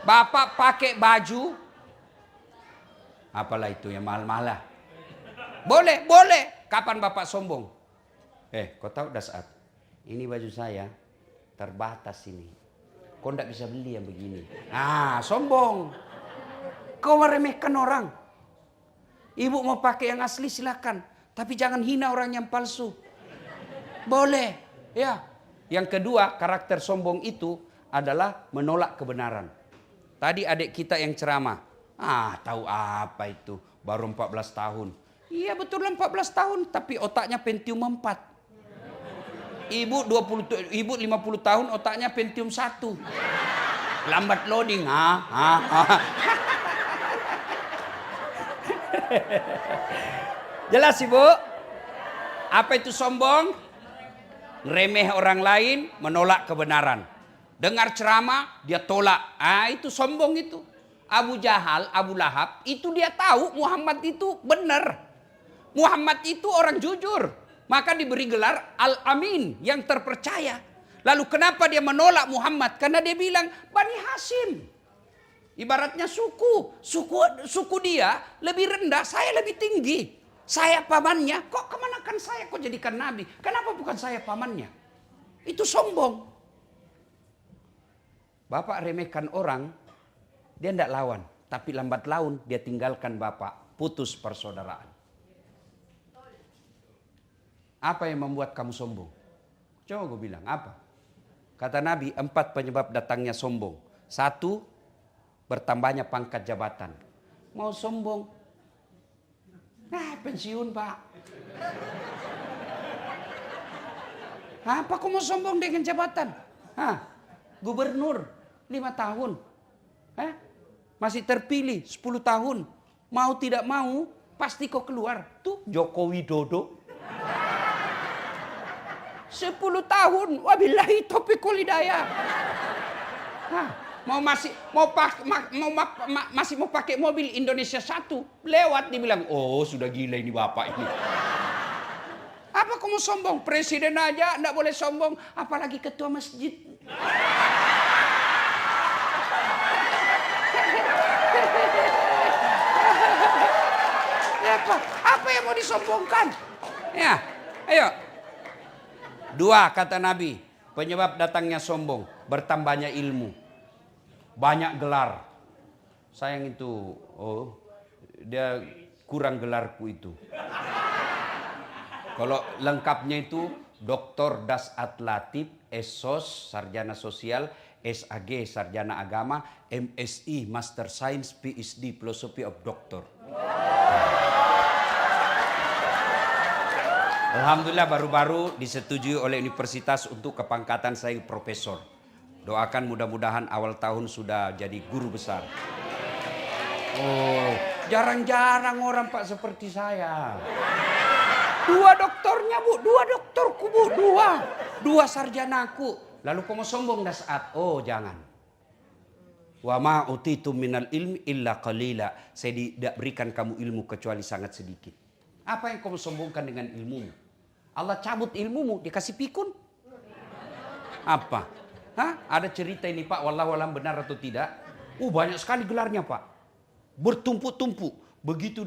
Bapak pakai baju, apalah itu yang mahal-mahal. Boleh. Kapan bapak sombong? Kau tahu dah saat ini baju saya terbatas ini. Kau tidak bisa beli yang begini. Sombong. Kau meremehkan orang. Ibu mau pakai yang asli silakan, tapi jangan hina orang yang palsu. Boleh, ya. Yang kedua, karakter sombong itu adalah menolak kebenaran. Tadi adik kita yang ceramah. Tahu apa itu? Baru 14 tahun. Iya betul 14 tahun, tapi otaknya Pentium 4. Ibu 50 tahun, otaknya Pentium 1. Lambat loading. Jelas Ibu? Apa itu sombong? Remeh orang lain, menolak kebenaran. Dengar ceramah, dia tolak. Itu sombong itu. Abu Jahal, Abu Lahab, itu dia tahu Muhammad itu benar. Muhammad itu orang jujur. Maka diberi gelar Al-Amin, yang terpercaya. Lalu kenapa dia menolak Muhammad? Karena dia bilang, Bani Hashim. Ibaratnya suku dia lebih rendah, saya lebih tinggi. Saya pamannya, kok kemanakan saya kok jadikan nabi? Kenapa bukan saya pamannya? Itu sombong. Bapak remehkan orang, dia tidak lawan. Tapi lambat laun dia tinggalkan bapak, putus persaudaraan. Apa yang membuat kamu sombong? Coba gue bilang, apa? Kata Nabi, 4 penyebab datangnya sombong. 1, bertambahnya pangkat jabatan. Mau sombong? Nah, pensiun Pak. Apa kau mau sombong dengan jabatan? Gubernur 5 tahun. Masih terpilih 10 tahun. Mau tidak mau, pasti kau keluar. Tuh Joko Widodo. 10 tahun, wabillahi taufiq wal hidayah. Masih mau pakai mobil Indonesia 1, lewat dibilang, oh sudah gila ini bapak ini. Apa kamu sombong? Presiden aja enggak boleh sombong, apalagi ketua masjid. Apa yang mau disombongkan? Ya, ayo. 2 kata Nabi, penyebab datangnya sombong, bertambahnya ilmu. Banyak gelar. Sayang itu, dia kurang gelarku itu. Kalau lengkapnya itu, Dr. Dasat Latif, SSOS, Sarjana Sosial, SAG, Sarjana Agama, MSI, Master Science, PhD, Philosophy of Doctor. Alhamdulillah baru-baru disetujui oleh universitas untuk kepangkatan saya profesor. Doakan mudah-mudahan awal tahun sudah jadi guru besar. Oh, jarang-jarang orang Pak seperti saya. 2 doktornya Bu, 2 doktorku Bu, 2 sarjanaku. Lalu kau mau sombong dah saat? Oh jangan. Wa ma utitu minal ilmi illa qalila. Saya tidak berikan kamu ilmu kecuali sangat sedikit. Apa yang kamu sombongkan dengan ilmumu? Allah cabut ilmumu, dikasih pikun. Apa? Ada cerita ini Pak, wallahu alam benar atau tidak. Banyak sekali gelarnya Pak. Bertumpuk-tumpuk. Begitu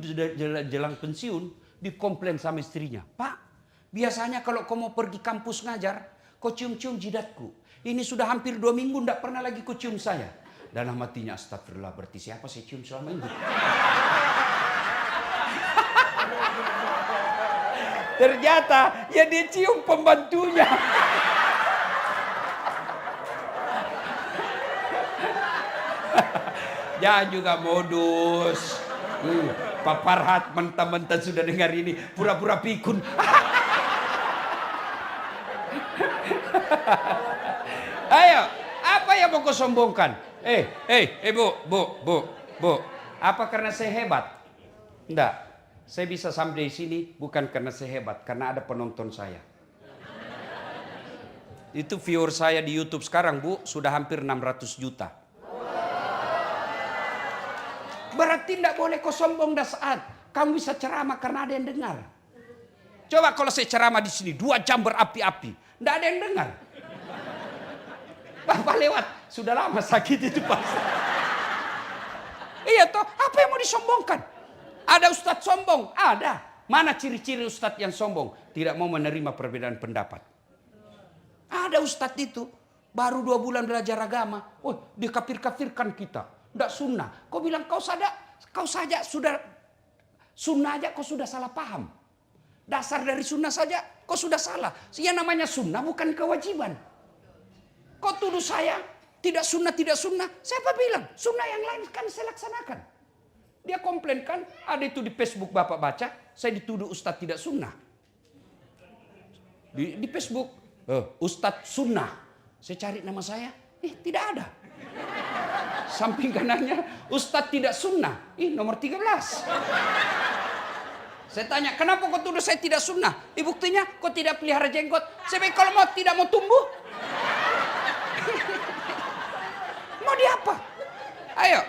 jelang pensiun, dikomplain sama istrinya. Pak, biasanya kalau kau mau pergi kampus ngajar, kau cium-cium jidatku. Ini sudah hampir 2 minggu tidak pernah lagi kau cium saya. Dalam hatinya, astagfirullah, berarti siapa saya cium selama ini? Ternyata ya dia cium pembantunya. Jangan juga modus. Pak Farhat mentah-mentah sudah dengar ini, pura-pura pikun. Ayo, apa yang mau kau sombongkan? Bu. Apa karena saya hebat? Enggak. Saya bisa sampai di sini bukan karena saya hebat, karena ada penonton saya. Itu viewer saya di YouTube sekarang, Bu, sudah hampir 600 juta. Berarti tidak boleh kau sombong dah saat kamu bisa ceramah karena ada yang dengar. Coba kalau saya ceramah di sini 2 jam berapi-api, tidak ada yang dengar. Bapak lewat, sudah lama sakit itu Pak. Iya toh, apa yang mau disombongkan? Ada ustadz sombong? Ada. Mana ciri-ciri ustadz yang sombong? Tidak mau menerima perbedaan pendapat. Ada ustadz itu, baru 2 bulan belajar agama. Dikafir-kafirkan kita. Tidak sunnah. Kau bilang kau saja sudah sunnah aja kau sudah salah paham. Dasar dari sunnah saja kau sudah salah. Yang namanya sunnah bukan kewajiban. Kau tuduh saya tidak sunnah. Siapa bilang? Sunnah yang lain kan saya laksanakan. Dia komplain kan, ada itu di Facebook Bapak baca, saya dituduh Ustadz tidak sunnah. Di Facebook, Ustadz sunnah. Saya cari nama saya, tidak ada. Samping kanannya, Ustadz tidak sunnah. Nomor 13. Saya tanya, kenapa kau tuduh saya tidak sunnah? Buktinya, kau tidak pelihara jenggot. Saya bilang, kalau tidak mau tumbuh. Mau diapa? Ayo,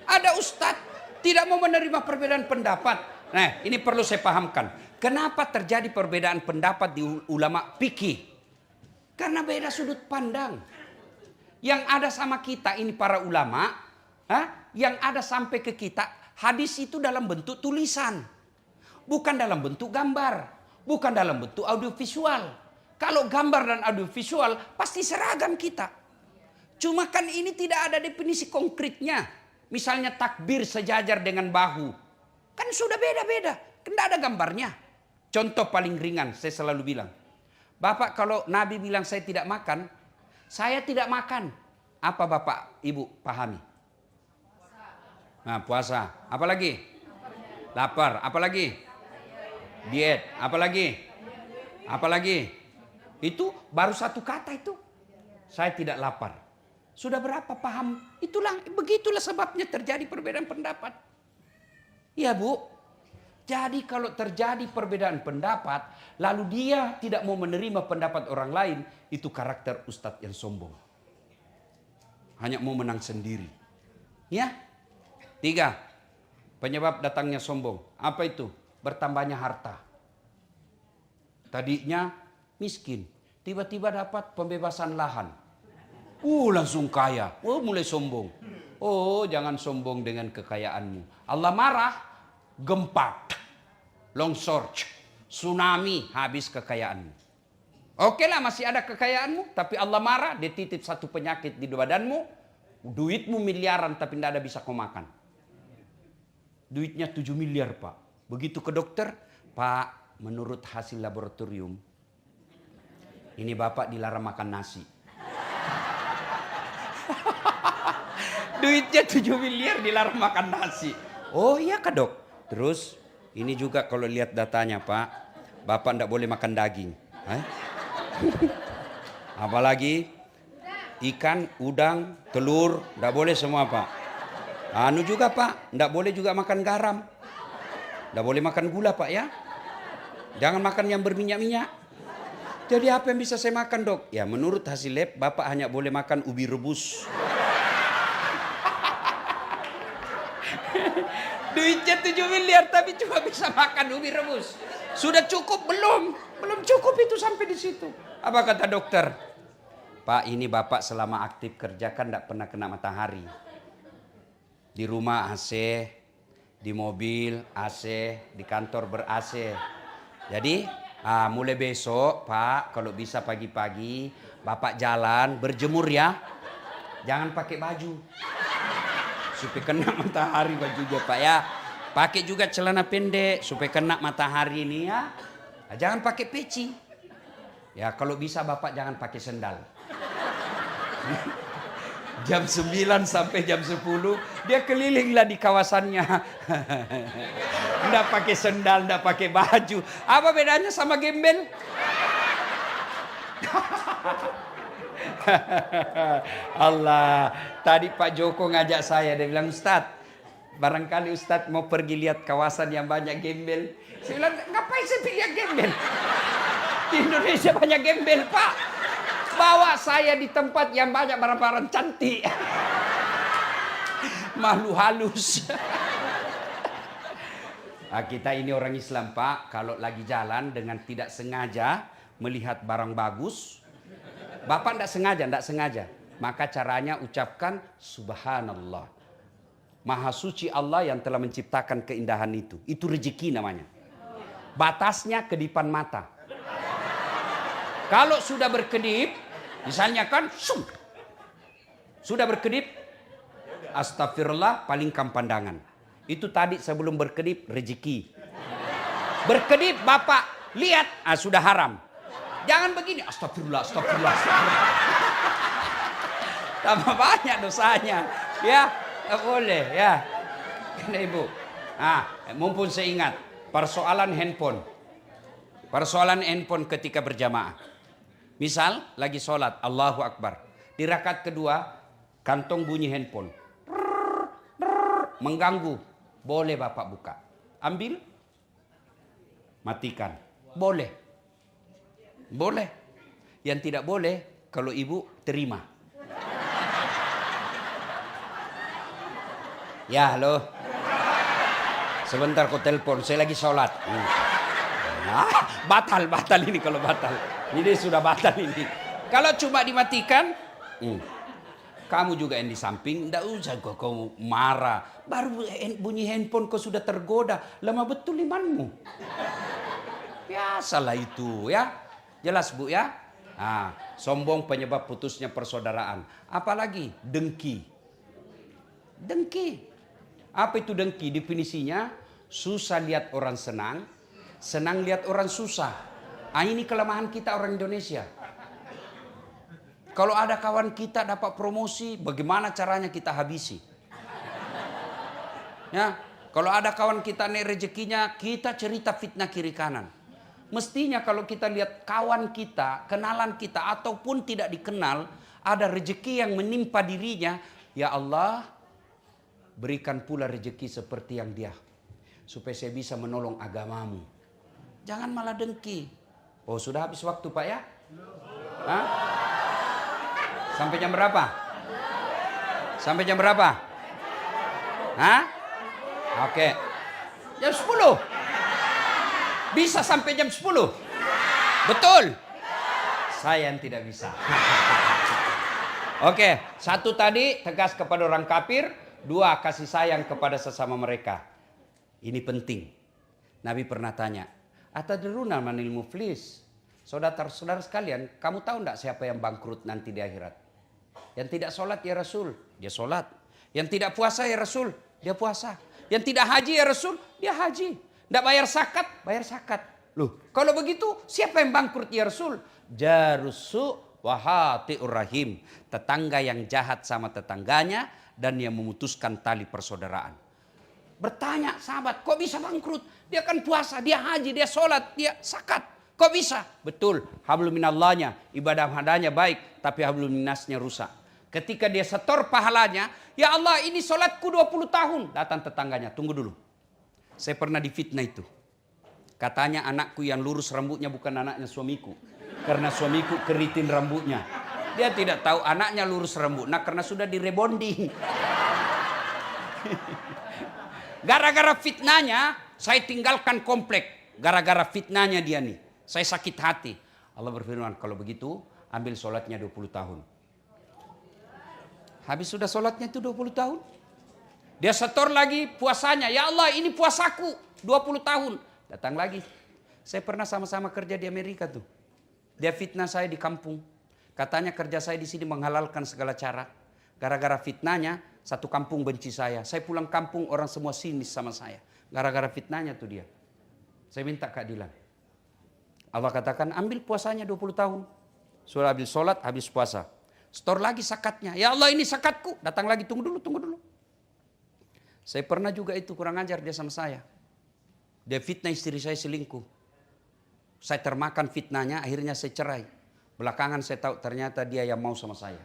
ada Ustadz tidak mau menerima perbedaan pendapat. Nah, ini perlu saya pahamkan. Kenapa terjadi perbedaan pendapat di ulama fikih? Karena beda sudut pandang. Yang ada sama kita ini para ulama, yang ada sampai ke kita, hadis itu dalam bentuk tulisan. Bukan dalam bentuk gambar. Bukan dalam bentuk audiovisual. Kalau gambar dan audiovisual, pasti seragam kita. Cuma kan ini tidak ada definisi konkretnya. Misalnya takbir sejajar dengan bahu. Kan sudah beda-beda. Tidak ada gambarnya. Contoh paling ringan, saya selalu bilang. Bapak kalau Nabi bilang saya tidak makan, saya tidak makan. Apa Bapak, Ibu pahami? Nah, puasa. Apalagi? Lapar. Apalagi? Diet. Apalagi? Apalagi? Itu baru satu kata itu. Saya tidak lapar. Sudah berapa paham? Begitulah sebabnya terjadi perbedaan pendapat. Iya Bu. Jadi kalau terjadi perbedaan pendapat, lalu dia tidak mau menerima pendapat orang lain, itu karakter ustadz yang sombong. Hanya mau menang sendiri. Ya. 3. Penyebab datangnya sombong. Apa itu? Bertambahnya harta. Tadinya miskin. Tiba-tiba dapat pembebasan lahan. Langsung kaya. Mulai sombong. Jangan sombong dengan kekayaanmu. Allah marah. Gempa, longsor, tsunami, habis kekayaanmu. Oke lah masih ada kekayaanmu, tapi Allah marah, dia titip satu penyakit di badanmu, duitmu miliaran tapi tidak ada bisa kau makan. Duitnya 7 miliar Pak. Begitu ke dokter, Pak menurut hasil laboratorium, ini Bapak dilarang makan nasi. Duitnya 7 miliar dilarang makan nasi. Oh iya Kak Dok. Terus ini juga kalau lihat datanya Pak, Bapak tidak boleh makan daging. Apalagi ikan, udang, telur, tidak boleh semua Pak. Anu juga Pak, tidak boleh juga makan garam. Tidak boleh makan gula Pak ya. Jangan makan yang berminyak-minyak. Jadi apa yang bisa saya makan Dok? Ya menurut hasil lab Bapak hanya boleh makan ubi rebus. Duitnya 7 miliar tapi cuma bisa makan ubi rebus. Sudah cukup belum? Belum cukup itu sampai di situ. Apa kata dokter? Pak ini Bapak selama aktif kerja kan tidak pernah kena matahari. Di rumah AC, di mobil AC, di kantor ber-AC. Jadi mulai besok Pak kalau bisa pagi-pagi Bapak jalan berjemur ya. Jangan pakai baju. Supaya kena matahari bajunya Pak ya. Pakai juga celana pendek supaya kena matahari ini ya. Jangan pakai peci. Ya kalau bisa Bapak jangan pakai sendal. Jam 9 sampai jam 10 dia kelilinglah di kawasannya. Nggak pakai sendal, nggak pakai baju. Apa bedanya sama gembel? Allah, tadi Pak Joko ngajak saya, dia bilang Ustadz, barangkali Ustadz mau pergi lihat kawasan yang banyak gembel. Saya bilang ngapain saya pilih gembel? Di Indonesia banyak gembel Pak. Bawa saya di tempat yang banyak barang-barang cantik. Malu halus. Kita ini orang Islam Pak, kalau lagi jalan dengan tidak sengaja melihat barang bagus, Bapak tidak sengaja. Maka caranya ucapkan Subhanallah. Maha suci Allah yang telah menciptakan keindahan itu. Itu rezeki namanya. Batasnya kedipan mata. Kalau sudah berkedip, misalnya kan, sudah berkedip, astagfirullah palingkan pandangan. Itu tadi sebelum berkedip rezeki. Berkedip Bapak lihat, sudah haram. Jangan begini, astagfirullah. Tambah banyak dosanya. Ya, tak boleh ya. Ini Ibu. Mumpun saya ingat persoalan handphone. Persoalan handphone ketika berjamaah. Misal lagi sholat, Allahu Akbar. Di rakaat kedua, kantong bunyi handphone. Mengganggu. Boleh Bapak buka. Ambil. Matikan. Boleh. Boleh. Yang tidak boleh kalau ibu terima. Ya halo. Sebentar kau telepon, saya lagi sholat. Batal ini kalau batal. Ini sudah batal ini. Kalau cuma dimatikan, kamu juga yang di samping, tidak usah kau marah. Baru bunyi handphone kau sudah tergoda. Lama betul imanmu. Biasalah itu ya. Jelas Bu ya. Sombong penyebab putusnya persaudaraan. Apalagi dengki. Dengki. Apa itu dengki? Definisinya susah lihat orang senang, senang lihat orang susah. Ini kelemahan kita orang Indonesia. Kalau ada kawan kita dapat promosi, bagaimana caranya kita habisi? Ya, kalau ada kawan kita naik rezekinya, kita cerita fitnah kiri kanan. Mestinya kalau kita lihat kawan kita, kenalan kita, ataupun tidak dikenal, ada rezeki yang menimpa dirinya, ya Allah, berikan pula rezeki seperti yang dia, supaya saya bisa menolong agamamu. Jangan malah dengki. Oh, sudah habis waktu Pak ya? Hah? Sampai jam berapa? Sampai jam berapa? Hah? Oke. Jam 10. Bisa sampai jam 10? Betul? Saya yang tidak bisa. Oke, satu tadi tegas kepada orang kafir, dua kasih sayang kepada sesama mereka. Ini penting. Nabi pernah tanya, atadruna manil muflis? Saudara-saudara sekalian, kamu tahu enggak siapa yang bangkrut nanti di akhirat? Yang tidak sholat ya Rasul, dia sholat. Yang tidak puasa ya Rasul, dia puasa. Yang tidak haji ya Rasul, dia haji. Tidak bayar zakat. Loh, kalau begitu siapa yang bangkrut ya Rasul? Jarusu wahati'ur rahim. Tetangga yang jahat sama tetangganya dan yang memutuskan tali persaudaraan. Bertanya sahabat, kok bisa bangkrut? Dia kan puasa, dia haji, dia sholat, dia zakat. Kok bisa? Betul, hablum minallahnya, ibadah hadanya baik, tapi hablum minasnya rusak. Ketika dia setor pahalanya, ya Allah ini sholatku 20 tahun. Datang tetangganya, tunggu dulu. Saya pernah difitnah itu. Katanya anakku yang lurus rambutnya bukan anaknya suamiku. Karena suamiku keritin rambutnya. Dia tidak tahu anaknya lurus rambut. Nah karena sudah direbonding. Gara-gara fitnahnya, saya tinggalkan komplek. Gara-gara fitnahnya dia nih. Saya sakit hati. Allah berfirman, kalau begitu ambil sholatnya 20 tahun. Habis sudah sholatnya itu 20 tahun. Dia setor lagi puasanya. Ya Allah ini puasaku 20 tahun. Datang lagi. Saya pernah sama-sama kerja di Amerika tuh. Dia fitnah saya di kampung. Katanya kerja saya di sini menghalalkan segala cara. Gara-gara fitnahnya satu kampung benci saya. Saya pulang kampung orang semua sinis sama saya. Gara-gara fitnahnya tuh dia. Saya minta keadilan. Allah katakan ambil puasanya 20 tahun. Sudah habis sholat, habis puasa. Store lagi zakatnya. Ya Allah ini zakatku. Datang lagi, tunggu dulu. Saya pernah juga itu kurang ajar dia sama saya. Dia fitnah istri saya selingkuh. Saya termakan fitnahnya, akhirnya saya cerai. Belakangan saya tahu ternyata dia yang mau sama saya.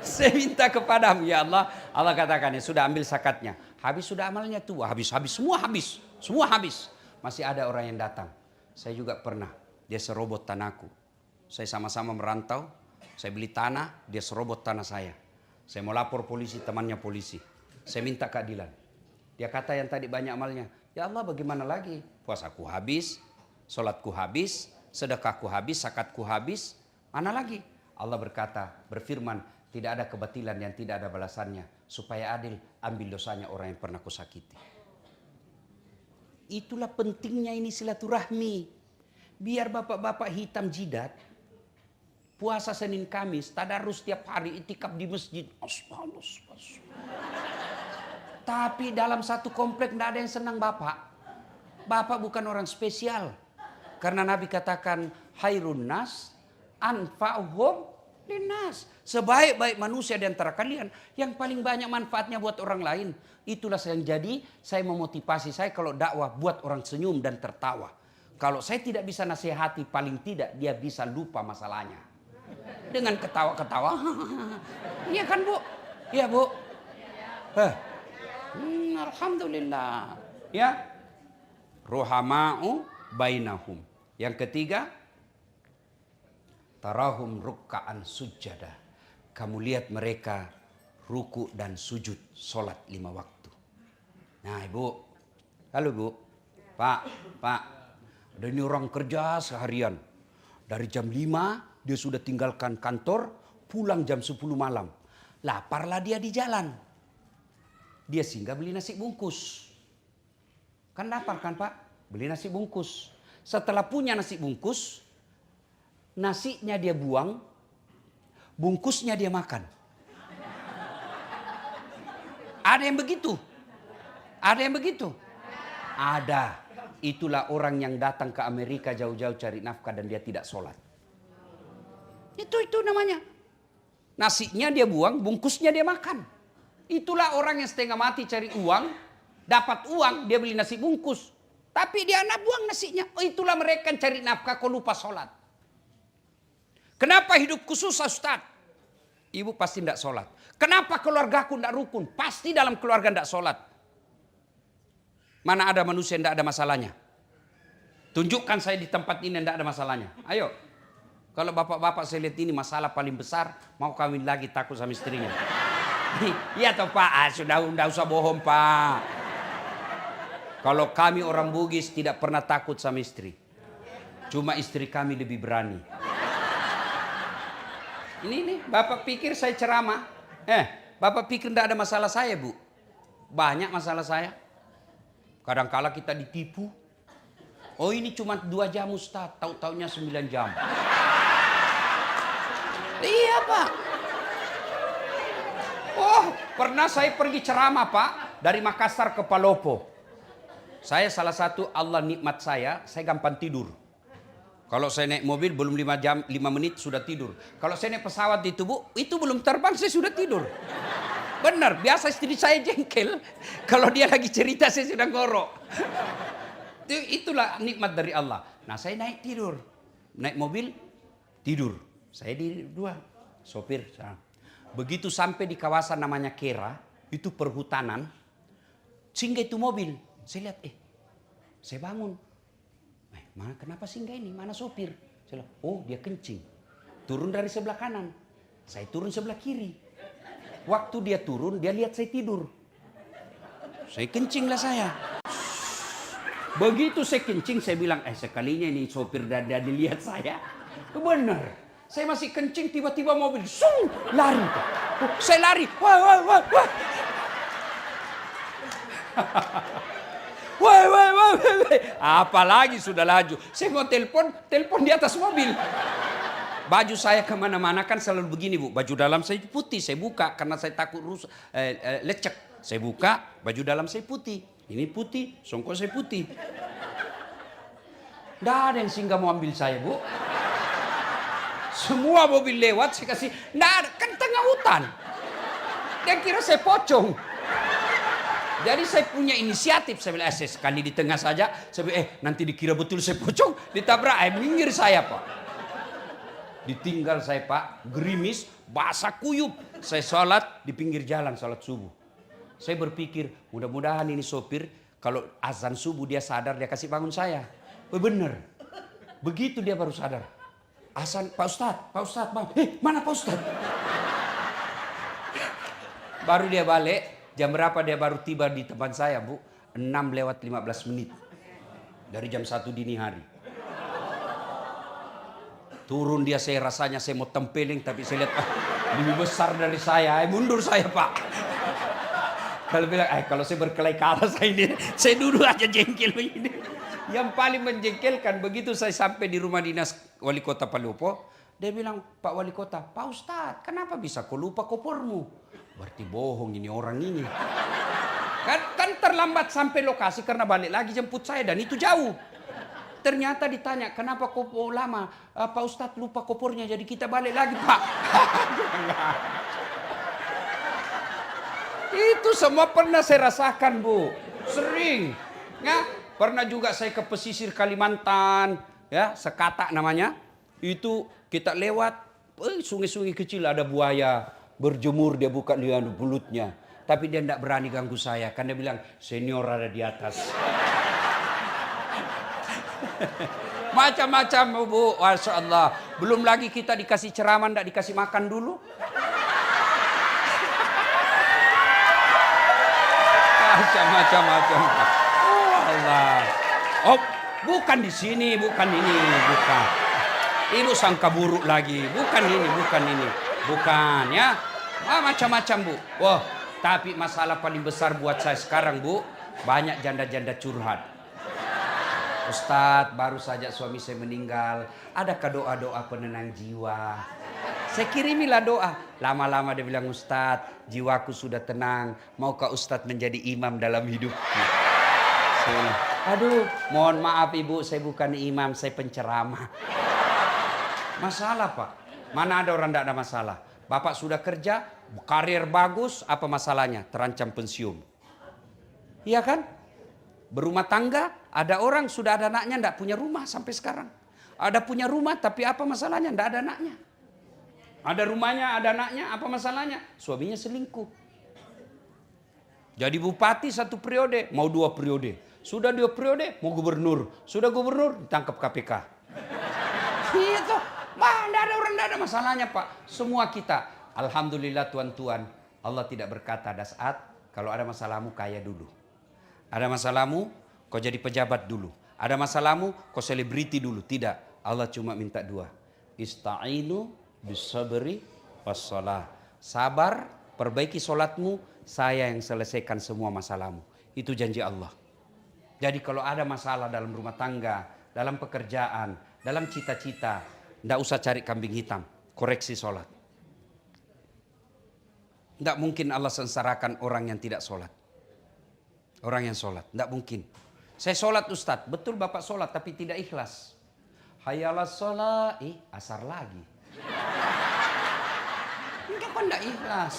Saya minta kepadamu ya Allah. Allah katakan ya sudah ambil zakatnya. Habis sudah amalnya tua. Habis. Semua habis. Masih ada orang yang datang. Saya juga pernah. Dia serobot tanahku. Saya sama-sama merantau. Saya beli tanah. Dia serobot tanah saya. Saya mau lapor polisi. Temannya polisi. Saya minta keadilan. Dia kata yang tadi banyak amalnya. Ya Allah bagaimana lagi? Puasaku habis. Sholatku habis. Sedekahku habis. Zakatku habis. Mana lagi? Allah berfirman. Tidak ada kebatilan yang tidak ada balasannya. Supaya adil. Ambil dosanya orang yang pernah kusakiti. Itulah pentingnya ini silaturahmi. Biar bapak-bapak hitam jidat. Puasa Senin Kamis. Tadarus setiap hari. Itikaf di masjid. Tapi dalam satu komplek tidak ada yang senang bapak. Bapak bukan orang spesial. Karena Nabi katakan. Hairun nas anfa'uhum linnas. Sebaik-baik manusia di antara kalian. Yang paling banyak manfaatnya buat orang lain. Itulah yang jadi saya memotivasi saya kalau dakwah buat orang senyum dan tertawa. Kalau saya tidak bisa nasihati paling tidak dia bisa lupa masalahnya. Dengan ketawa-ketawa. Iya kan Bu? Iya Bu? Alhamdulillah. Ya. Ruhama'u bainahum. Yang ketiga. Tarahum rukka'an sujada. Kamu lihat mereka ruku dan sujud sholat 5 waktu. Nah Ibu, halo Bu, Pak, ada ini orang kerja seharian. Dari jam 5 dia sudah tinggalkan kantor, pulang jam 10 malam. Laparlah dia di jalan. Dia singgah beli nasi bungkus. Kan lapar kan Pak? Beli nasi bungkus. Setelah punya nasi bungkus, nasinya dia buang, bungkusnya dia makan. Ada yang begitu? Ada yang begitu? Ada. Itulah orang yang datang ke Amerika jauh-jauh cari nafkah dan dia tidak sholat. Itu namanya. Nasinya dia buang, bungkusnya dia makan. Itulah orang yang setengah mati cari uang, dapat uang, dia beli nasi bungkus. Tapi dia buang nasinya. Oh, itulah mereka yang cari nafkah kok lupa sholat. Kenapa hidupku susah, Ustaz? Ibu pasti tidak sholat. Kenapa keluargaku tidak rukun? Pasti dalam keluarga tidak sholat. Mana ada manusia yang tidak ada masalahnya? Tunjukkan saya di tempat ini yang tidak ada masalahnya. Ayo. Kalau bapak-bapak saya lihat ini masalah paling besar, mau kawin lagi takut sama istrinya. Iya toh Pak, sudah usah bohong Pak. Kalau kami orang Bugis tidak pernah takut sama istri. Cuma istri kami lebih berani. Ini bapak pikir saya ceramah. Bapak pikir tidak ada masalah saya Bu. Banyak masalah saya. Kadang-kala kita ditipu. Oh ini cuma 2 jam Ustaz, tahu-taunya 9 jam. Iya Pak. Oh pernah saya pergi ceramah Pak. Dari Makassar ke Palopo. Saya salah satu Allah nikmat saya gampang tidur. Kalau saya naik mobil belum 5 menit sudah tidur. Kalau saya naik pesawat itu Bu, itu belum terbang saya sudah tidur. Benar, biasa istri saya jengkel. Kalau dia lagi cerita saya sudah ngorok. Itulah nikmat dari Allah. Nah saya naik tidur. Naik mobil, tidur. Saya di 2, sopir. Begitu sampai di kawasan namanya Kera, itu perhutanan. Singgah itu mobil. Saya lihat, saya bangun. Mana kenapa singgah ini? Mana sopir? Saya bilang, oh dia kencing. Turun dari sebelah kanan. Saya turun sebelah kiri. Waktu dia turun, dia lihat saya tidur. Saya kencing lah saya. Begitu saya kencing, saya bilang, sekalinya ini sopir dan dia dilihat saya. Benar. Saya masih kencing, tiba-tiba mobil, lari. Saya lari. Wah. Wah. Apalagi sudah laju. Saya mau telepon di atas mobil. Baju saya kemana-mana kan selalu begini Bu. Baju dalam saya putih, saya buka karena saya takut lecek. Saya buka, baju dalam saya putih. Ini putih, songkok saya putih. Tidak ada yang singgah mau ambil saya Bu. Semua mobil lewat saya kasih. Tidak ada, kan tengah hutan. Dia kira saya pocong. Jadi saya punya inisiatif. Saya bilang, sekali di tengah saja. Saya bilang, nanti dikira betul saya pocong. Ditabrak, minggir saya Pak. Ditinggal saya Pak, gerimis, basah kuyup. Saya sholat di pinggir jalan, sholat subuh. Saya berpikir, mudah-mudahan ini sopir, kalau azan subuh dia sadar, dia kasih bangun saya. Benar. Begitu dia baru sadar. Azan, Pak Ustadz, Bang. Mana Pak Ustadz? Baru dia balik, jam berapa dia baru tiba di tempat saya Bu? 6:15 menit. Dari jam 1 dini hari. Turun dia saya rasanya saya mau tempeling tapi saya lihat lebih besar dari saya. Mundur saya Pak. Kalau bilang kalau saya berkelahi kalah saya duduk aja jengkel begini. Yang paling menjengkelkan begitu saya sampai di rumah dinas wali kota Palopo. Dia bilang, Pak Wali Kota, Pak Ustadz kenapa bisa kau lupa kopormu? Berarti bohong ini orang ini. Kan terlambat sampai lokasi karena balik lagi jemput saya dan itu jauh. Ternyata ditanya, kenapa kopo lama? Pak Ustadz lupa kopornya, jadi kita balik lagi Pak. Itu semua pernah saya rasakan Bu. Sering. Ya, pernah juga saya ke pesisir Kalimantan. Ya, Sekata namanya. Itu kita lewat, sungai-sungai kecil ada buaya. Berjemur dia buka mulutnya. Tapi dia tidak berani ganggu saya. Karena dia bilang, senior ada di atas. Macam-macam Bu, Masya Allah. Belum lagi kita dikasih ceramah, tidak dikasih makan dulu. Macam-macam. Oh Allah. Oh, bukan di sini, bukan ini, bukan. Ibu sangka buruk lagi. Bukan ini. Bukan ya. Macam-macam Bu. Wah, tapi masalah paling besar buat saya sekarang Bu, banyak janda-janda curhat. Ustadz, baru saja suami saya meninggal. Adakah doa-doa penenang jiwa? Saya kirimilah doa. Lama-lama dia bilang, Ustadz, jiwaku sudah tenang. Maukah Ustadz menjadi imam dalam hidupku? Aduh, mohon maaf ibu, saya bukan imam, saya penceramah. Masalah Pak. Mana ada orang tidak ada masalah. Bapak sudah kerja, karir bagus, apa masalahnya? Terancam pensiun. Iya kan? Berumah tangga, ada orang sudah ada anaknya tidak punya rumah sampai sekarang. Ada punya rumah tapi apa masalahnya? Tidak ada anaknya. Ada rumahnya, ada anaknya, apa masalahnya? Suaminya selingkuh. Jadi bupati 1 periode, mau 2 periode. Sudah 2 periode, mau gubernur. Sudah gubernur, ditangkap KPK. Iya toh, tidak ada orang, tidak ada masalahnya Pak. Semua kita, alhamdulillah tuan-tuan, Allah tidak berkata ada saat kalau ada masalahmu kaya dulu. Ada masalahmu, kau jadi pejabat dulu. Ada masalahmu, kau selebriti dulu. Tidak, Allah cuma minta 2. Ista'inu bisabri wassalah. Sabar, perbaiki solatmu, saya yang selesaikan semua masalahmu. Itu janji Allah. Jadi kalau ada masalah dalam rumah tangga, dalam pekerjaan, dalam cita-cita, tidak usah cari kambing hitam, koreksi solat. Tidak mungkin Allah sengsarakan orang yang tidak solat. Orang yang solat, tidak mungkin. Saya solat Ustadz, betul Bapak solat tapi tidak ikhlas. Hayalah solat, asar lagi. Enggak kok tidak ikhlas.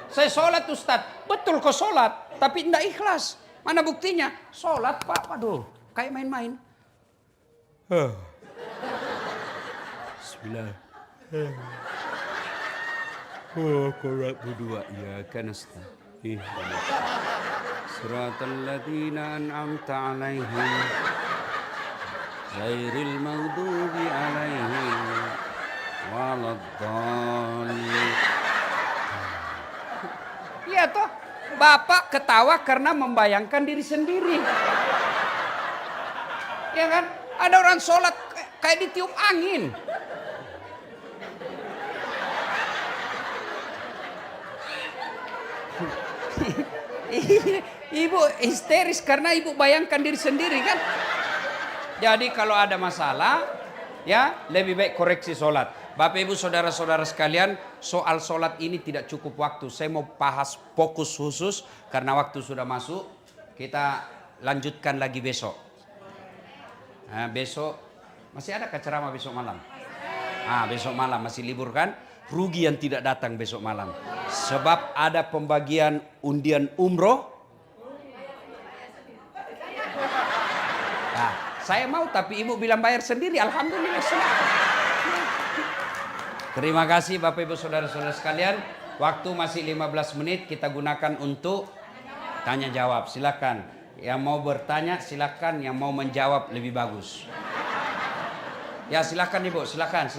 Saya solat Ustadz, betul kok solat tapi tidak ikhlas. Mana buktinya? Solat Pak, waduh, kayak main-main. Bismillah. Korat berdua, ya kan Ustaz. Siratal ladzina an'amta 'alaihim ghairil maghdubi 'alaihim waladdallin. Iya toh, Bapak ketawa karena membayangkan diri sendiri. Ya kan? Ada orang sholat kayak ditiup angin. Ibu histeris karena ibu bayangkan diri sendiri kan. Jadi kalau ada masalah, ya lebih baik koreksi sholat. Bapak ibu saudara-saudara sekalian, soal sholat ini tidak cukup waktu. Saya mau bahas fokus khusus karena waktu sudah masuk. Kita lanjutkan lagi besok. Nah, besok masih ada ceramah besok malam. Besok malam masih libur kan? Rugi yang tidak datang besok malam. Sebab ada pembagian undian umroh. Nah, saya mau tapi ibu bilang bayar sendiri. Alhamdulillah. Terima kasih Bapak Ibu Saudara-saudara sekalian. Waktu masih 15 menit kita gunakan untuk tanya jawab. Silakan. Yang mau bertanya silakan, yang mau menjawab lebih bagus. Ya silakan Ibu, silakan.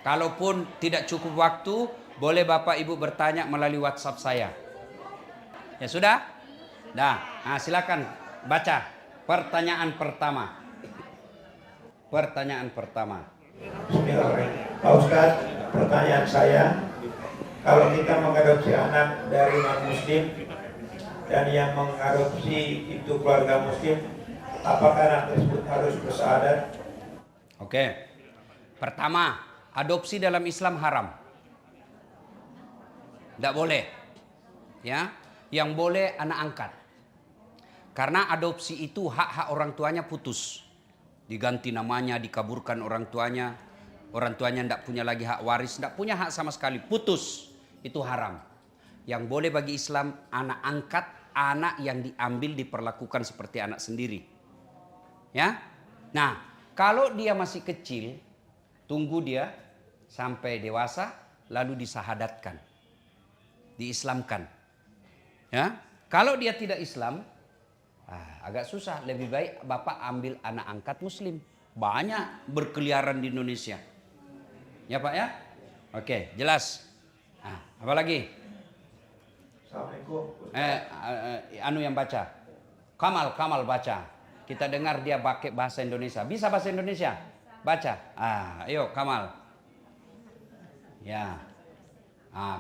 Kalaupun tidak cukup waktu, boleh Bapak Ibu bertanya melalui WhatsApp saya. Ya sudah? Nah, silakan baca pertanyaan pertama. Pertanyaan pertama. Bismillahirrahmanirrahim. Pak Ustadz, pertanyaan saya, kalau kita mengadopsi anak dari non-muslim dan yang mengadopsi itu keluarga muslim, apakah anak tersebut harus bersyahadat? Oke. Pertama, adopsi dalam Islam haram. Tidak boleh. Ya, yang boleh anak angkat. Karena adopsi itu hak-hak orang tuanya putus. Diganti namanya, dikaburkan orang tuanya. Orang tuanya tidak punya lagi hak waris, tidak punya hak sama sekali, putus. Itu haram. Yang boleh bagi Islam anak angkat, anak yang diambil diperlakukan seperti anak sendiri. Ya. Nah, kalau dia masih kecil, tunggu dia sampai dewasa lalu disahadatkan. Diislamkan. Ya. Kalau dia tidak Islam, agak susah. Lebih baik Bapak ambil anak angkat muslim. Banyak berkeliaran di Indonesia. Ya Pak ya? Oke, jelas. Apa lagi? Assalamualaikum. Yang baca. Kamal baca. Kita dengar dia pakai bahasa Indonesia. Bisa bahasa Indonesia? Baca. Ayo Kamal. Ya.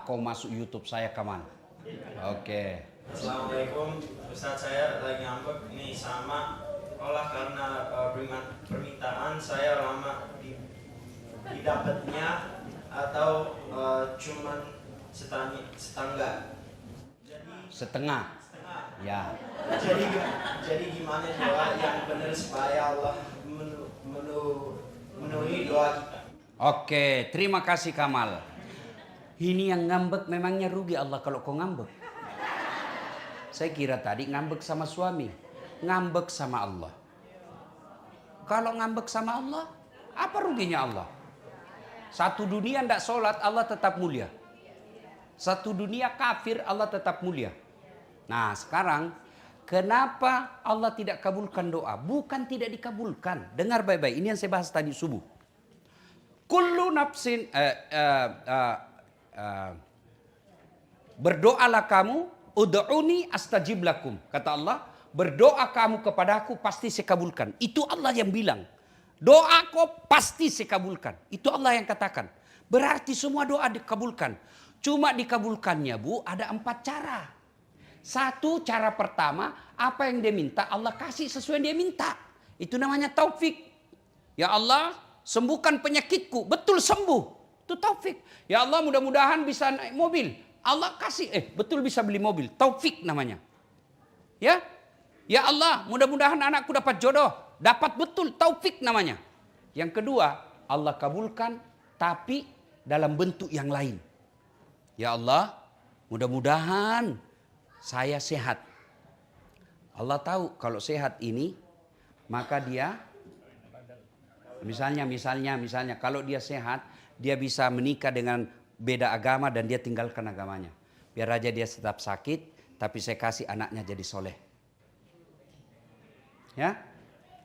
Kau masuk YouTube saya Kamal. Oke. Assalamualaikum, Ustaz, saya lagi ngambek nih sama olah karena permintaan saya lama didapatnya atau cuman setengah? Setengah. Setengah. Ya. Jadi gimana doa yang benar supaya Allah memenuhi doa kita? Oke, terima kasih Kamal. Ini yang ngambek memangnya rugi Allah kalau kau ngambek. Saya kira tadi ngambek sama suami, ngambek sama Allah. Kalau ngambek sama Allah, apa ruginya Allah? Satu dunia ndak sholat, Allah tetap mulia. Satu dunia kafir, Allah tetap mulia. Nah sekarang, kenapa Allah tidak kabulkan doa? Bukan tidak dikabulkan. Dengar baik-baik, ini yang saya bahas tadi subuh. Kullu nafsin berdoalah kamu, ud'uni astajib lakum. Kata Allah, berdoa kamu kepadaku pasti saya kabulkan. Itu Allah yang bilang. Doa kau pasti saya kabulkan. Itu Allah yang katakan. Berarti semua doa dikabulkan. Cuma dikabulkannya Bu ada 4 cara. Satu, cara pertama, apa yang dia minta Allah kasih sesuai yang dia minta. Itu namanya taufik. Ya Allah, sembuhkan penyakitku, betul sembuh. Itu taufik. Ya Allah, mudah-mudahan bisa naik mobil. Allah kasih, betul bisa beli mobil. Taufik namanya. Ya, ya Allah, mudah-mudahan anakku dapat jodoh. Dapat betul, taufik namanya. Yang kedua, Allah kabulkan, tapi dalam bentuk yang lain. Ya Allah, mudah-mudahan saya sehat. Allah tahu kalau sehat ini, maka dia Misalnya kalau dia sehat, dia bisa menikah dengan beda agama dan dia tinggalkan agamanya. Biar aja dia tetap sakit, tapi saya kasih anaknya jadi soleh. Ya,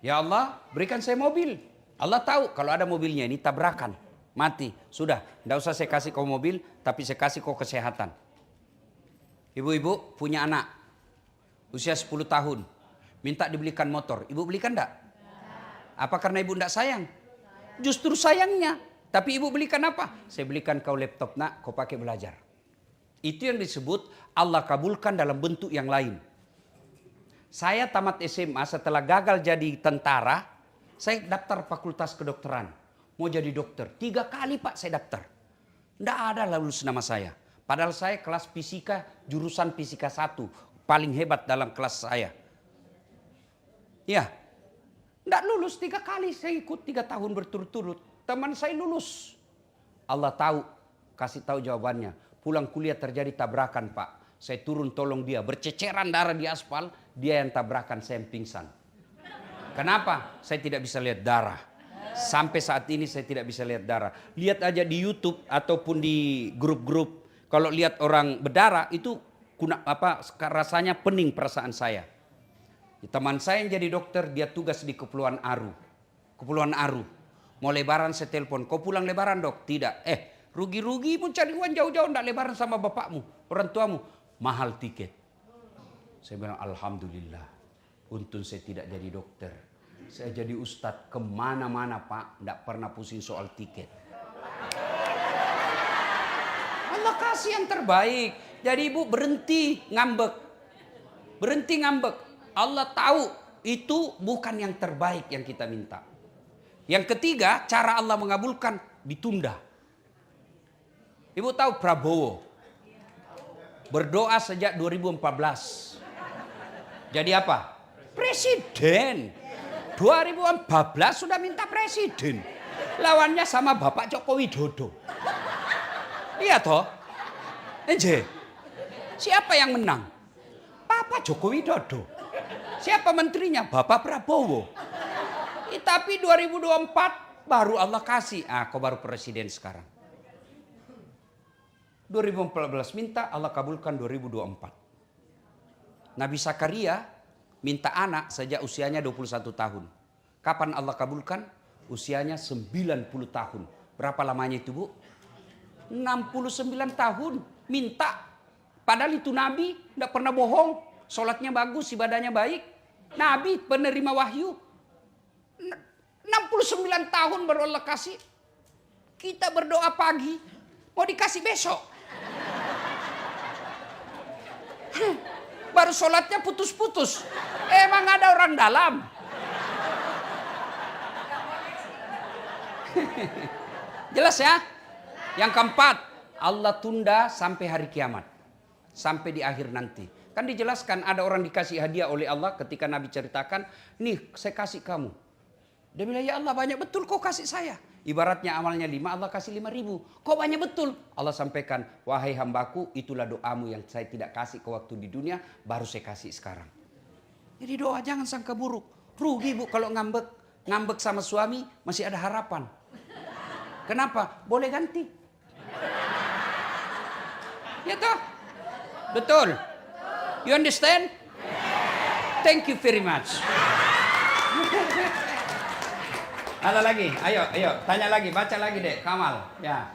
ya Allah berikan saya mobil. Allah tahu kalau ada mobilnya ini tabrakan, mati. Sudah, tidak usah saya kasih kau mobil, tapi saya kasih kau kesehatan. Ibu-ibu punya anak, usia 10 tahun, minta dibelikan motor. Ibu belikan enggak? Apa karena ibu tidak sayang? Justru sayangnya. Tapi ibu belikan apa? Saya belikan kau laptop nak, kau pakai belajar. Itu yang disebut Allah kabulkan dalam bentuk yang lain. Saya tamat SMA setelah gagal jadi tentara, saya daftar fakultas kedokteran. Mau jadi dokter. 3 kali Pak saya daftar. Tidak ada lulus nama saya. Padahal saya kelas fisika, jurusan fisika 1. Paling hebat dalam kelas saya. Ya. Tidak lulus 3 kali, saya ikut 3 tahun berturut-turut. Teman saya lulus. Allah tahu, kasih tahu jawabannya. Pulang kuliah terjadi tabrakan Pak. Saya turun tolong dia, berceceran darah di aspal. Dia yang tabrakan, saya yang pingsan. Kenapa? Saya tidak bisa lihat darah. Sampai saat ini saya tidak bisa lihat darah. Lihat aja di YouTube ataupun di grup-grup. Kalau lihat orang berdarah itu rasanya pening perasaan saya. Teman saya yang jadi dokter, dia tugas di Kepulauan Aru. Kepulauan Aru. Mau lebaran saya telepon, kau pulang lebaran dok? Tidak. Rugi-rugi pun cari uang jauh-jauh, enggak lebaran sama bapakmu, orang tuamu. Mahal tiket. Saya bilang alhamdulillah. Untung saya tidak jadi dokter. Saya jadi ustadz kemana-mana Pak, enggak pernah pusing soal tiket. Allah kasih yang terbaik. Jadi ibu berhenti ngambek. Berhenti ngambek. Allah tahu itu bukan yang terbaik yang kita minta. Yang ketiga, cara Allah mengabulkan ditunda. Ibu tahu Prabowo berdoa sejak 2014. Jadi apa? Presiden. 2014 sudah minta presiden. Lawannya sama Bapak Joko Widodo. Iya toh? Siapa yang menang? Bapak Joko Widodo. Siapa menterinya? Bapak Prabowo. Tapi 2024 baru Allah kasih. Kau baru presiden sekarang. 2014 minta, Allah kabulkan 2024. Nabi Zakaria minta anak sejak usianya 21 tahun. Kapan Allah kabulkan? Usianya 90 tahun. Berapa lamanya itu Bu? 69 tahun. Minta. Padahal itu Nabi tidak pernah bohong. Sholatnya bagus, ibadahnya baik. Nabi penerima wahyu. 69 tahun baru Allah kasih. Kita berdoa pagi, mau dikasih besok. Baru sholatnya putus-putus. Emang ada orang dalam? Jelas ya? Yang keempat, Allah tunda sampai hari kiamat. Sampai di akhir nanti. Kan dijelaskan ada orang dikasih hadiah oleh Allah ketika Nabi ceritakan, nih saya kasih kamu. Dia bilang, ya Allah banyak betul kau kasih saya. Ibaratnya amalnya 5, Allah kasih 5.000. Kok banyak betul? Allah sampaikan, wahai hambaku, itulah doamu yang saya tidak kasih ke waktu di dunia, baru saya kasih sekarang. Jadi doa jangan sangka buruk. Rugi bu kalau ngambek. Ngambek sama suami masih ada harapan. Kenapa? Boleh ganti. Ya toh? Betul. You understand? Thank you very much. Ada lagi? Ayo, tanya lagi, baca lagi deh, Kamal. Ya.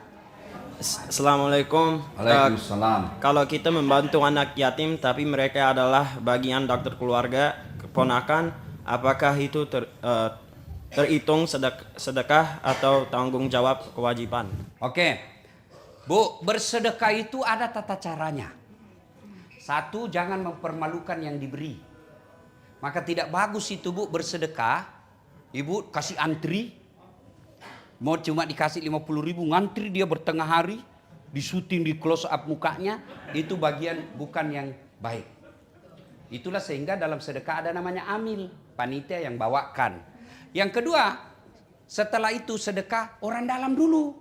Assalamualaikum. Waalaikumsalam. Kalau kita membantu anak yatim tapi mereka adalah bagian dokter keluarga, keponakan, apakah itu terhitung sedekah atau tanggung jawab kewajiban? Oke. Bu, bersedekah itu ada tata caranya. Satu, jangan mempermalukan yang diberi. Maka tidak bagus itu bu bersedekah. Ibu kasih antri, mau cuma dikasih 50.000 ngantri dia bertengah hari, disuting di close up mukanya, itu bagian bukan yang baik. Itulah sehingga dalam sedekah ada namanya amil, panitia yang bawakan. Yang kedua, setelah itu sedekah orang dalam dulu.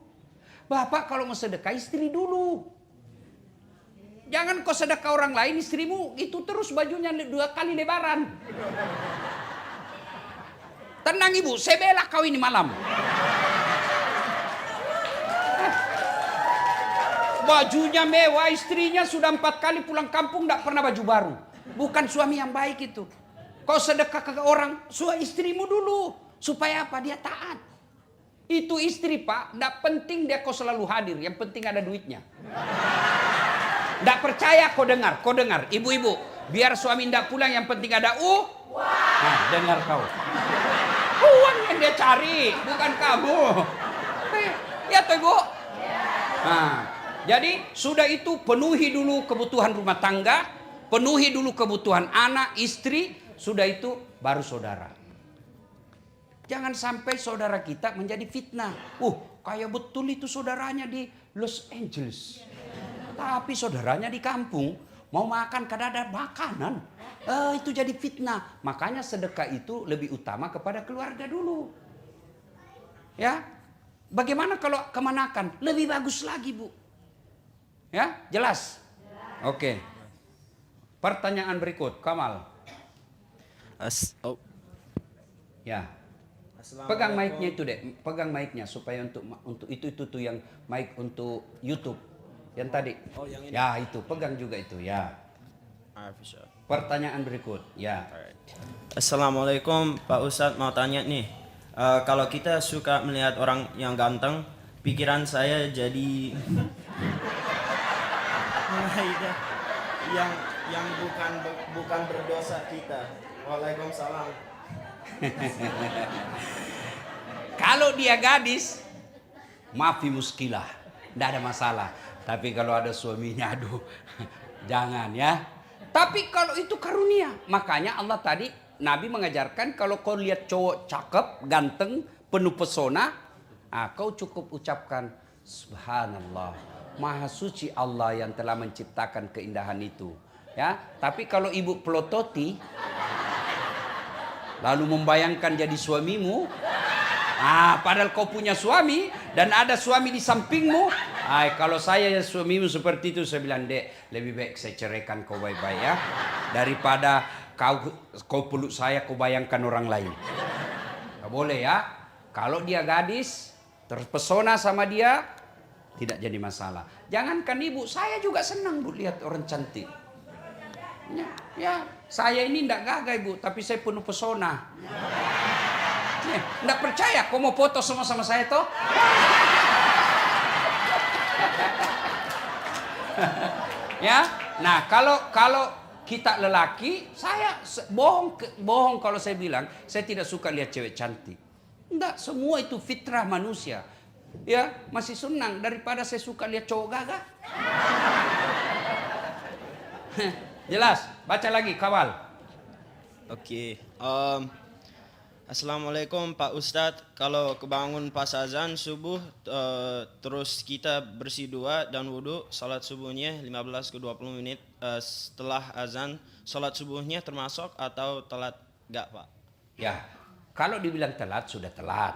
Bapak kalau mau sedekah istri dulu. Jangan kau sedekah orang lain istrimu itu terus bajunya 2 kali lebaran. Tenang ibu, saya bela kau ini malam. Bajunya mewah, istrinya sudah 4 kali pulang kampung tidak pernah baju baru. Bukan suami yang baik itu. Kau sedekah ke orang, istrimu dulu. Supaya apa? Dia taat. Itu istri pak, tidak penting dia kau selalu hadir. Yang penting ada duitnya. Tidak percaya kau dengar. Ibu-ibu, biar suami tidak pulang yang penting ada Nah, dengar kau. Uang yang dia cari, bukan kamu. Ya toh ibu. Nah, jadi sudah itu penuhi dulu kebutuhan rumah tangga, penuhi dulu kebutuhan anak, istri, sudah itu baru saudara. Jangan sampai saudara kita menjadi fitnah. Kayak betul itu saudaranya di Los Angeles. Tapi saudaranya di kampung mau makan kadang ada makanan. Itu jadi fitnah. Makanya sedekah itu lebih utama kepada keluarga dulu. Ya, bagaimana kalau kemanakan? Lebih bagus lagi bu. Ya, jelas. Oke. Pertanyaan berikut, Kamal. Ya. Pegang mic-nya itu deh, pegang mic-nya supaya untuk itu tuh yang mic untuk YouTube. Yang tadi. Yang ini. Ya, itu pegang juga itu, ya. Pertanyaan berikut, ya. Assalamualaikum Pak Ustadz, mau tanya nih. Kalau kita suka melihat orang yang ganteng, pikiran saya jadi yang bukan berdosa kita. Waalaikumsalam. Kalau dia gadis, maafi muskilah, tidak ada masalah. Tapi kalau ada suaminya, aduh, jangan ya. Tapi kalau itu karunia, makanya Allah tadi Nabi mengajarkan kalau kau lihat cowok cakep, ganteng, penuh pesona, kau cukup ucapkan Subhanallah, Maha Suci Allah yang telah menciptakan keindahan itu. Ya, tapi kalau ibu pelototi, lalu membayangkan jadi suamimu, padahal kau punya suami dan ada suami di sampingmu. Kalau saya suamimu seperti itu, saya bilang, Dek, lebih baik saya ceraikan kau baik-baik ya. Daripada kau peluk saya, kau bayangkan orang lain. Gak boleh ya. Kalau dia gadis, terpesona sama dia, tidak jadi masalah. Jangankan ibu, saya juga senang bu lihat orang cantik. Ya, saya ini tidak gagah ibu, tapi saya penuh pesona. Tidak percaya, kau mau foto sama saya toh? Ya, nah kalau kita lelaki, saya bohong kalau saya bilang saya tidak suka lihat cewek cantik. Enggak, semua itu fitrah manusia. Ya, masih senang daripada saya suka lihat cowok gagah. Jelas, baca lagi, kawal. Oke. Assalamualaikum Pak Ustadz, kalau kebangun pas azan subuh terus kita bersih dua dan wudhu, salat subuhnya 15 ke 20 menit setelah azan, salat subuhnya termasuk atau telat gak Pak? Ya, kalau dibilang telat sudah telat,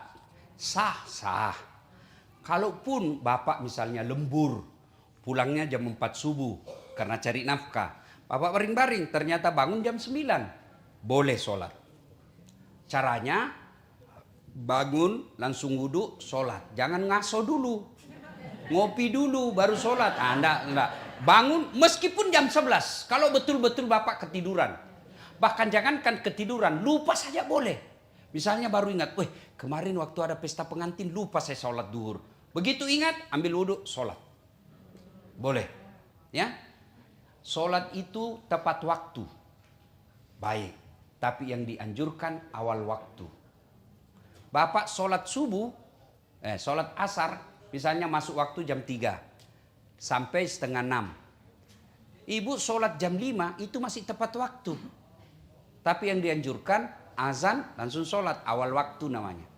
sah. Kalaupun bapak misalnya lembur, pulangnya jam 4 subuh karena cari nafkah, bapak baring-baring ternyata bangun jam 9, boleh sholat. Caranya bangun langsung wudhu sholat, jangan ngaso dulu, ngopi dulu baru sholat. Enggak. Bangun meskipun jam 11 kalau betul-betul bapak ketiduran. Bahkan jangankan ketiduran, lupa saja boleh. Misalnya baru ingat, kemarin waktu ada pesta pengantin lupa saya sholat duhur. Begitu ingat, ambil wudhu, sholat. Boleh. Ya. Sholat itu tepat waktu. Baik. Tapi yang dianjurkan awal waktu. Bapak sholat subuh, sholat asar, misalnya masuk waktu jam 3 sampai setengah 6. Ibu sholat jam 5 itu masih tepat waktu. Tapi yang dianjurkan azan langsung sholat, awal waktu namanya.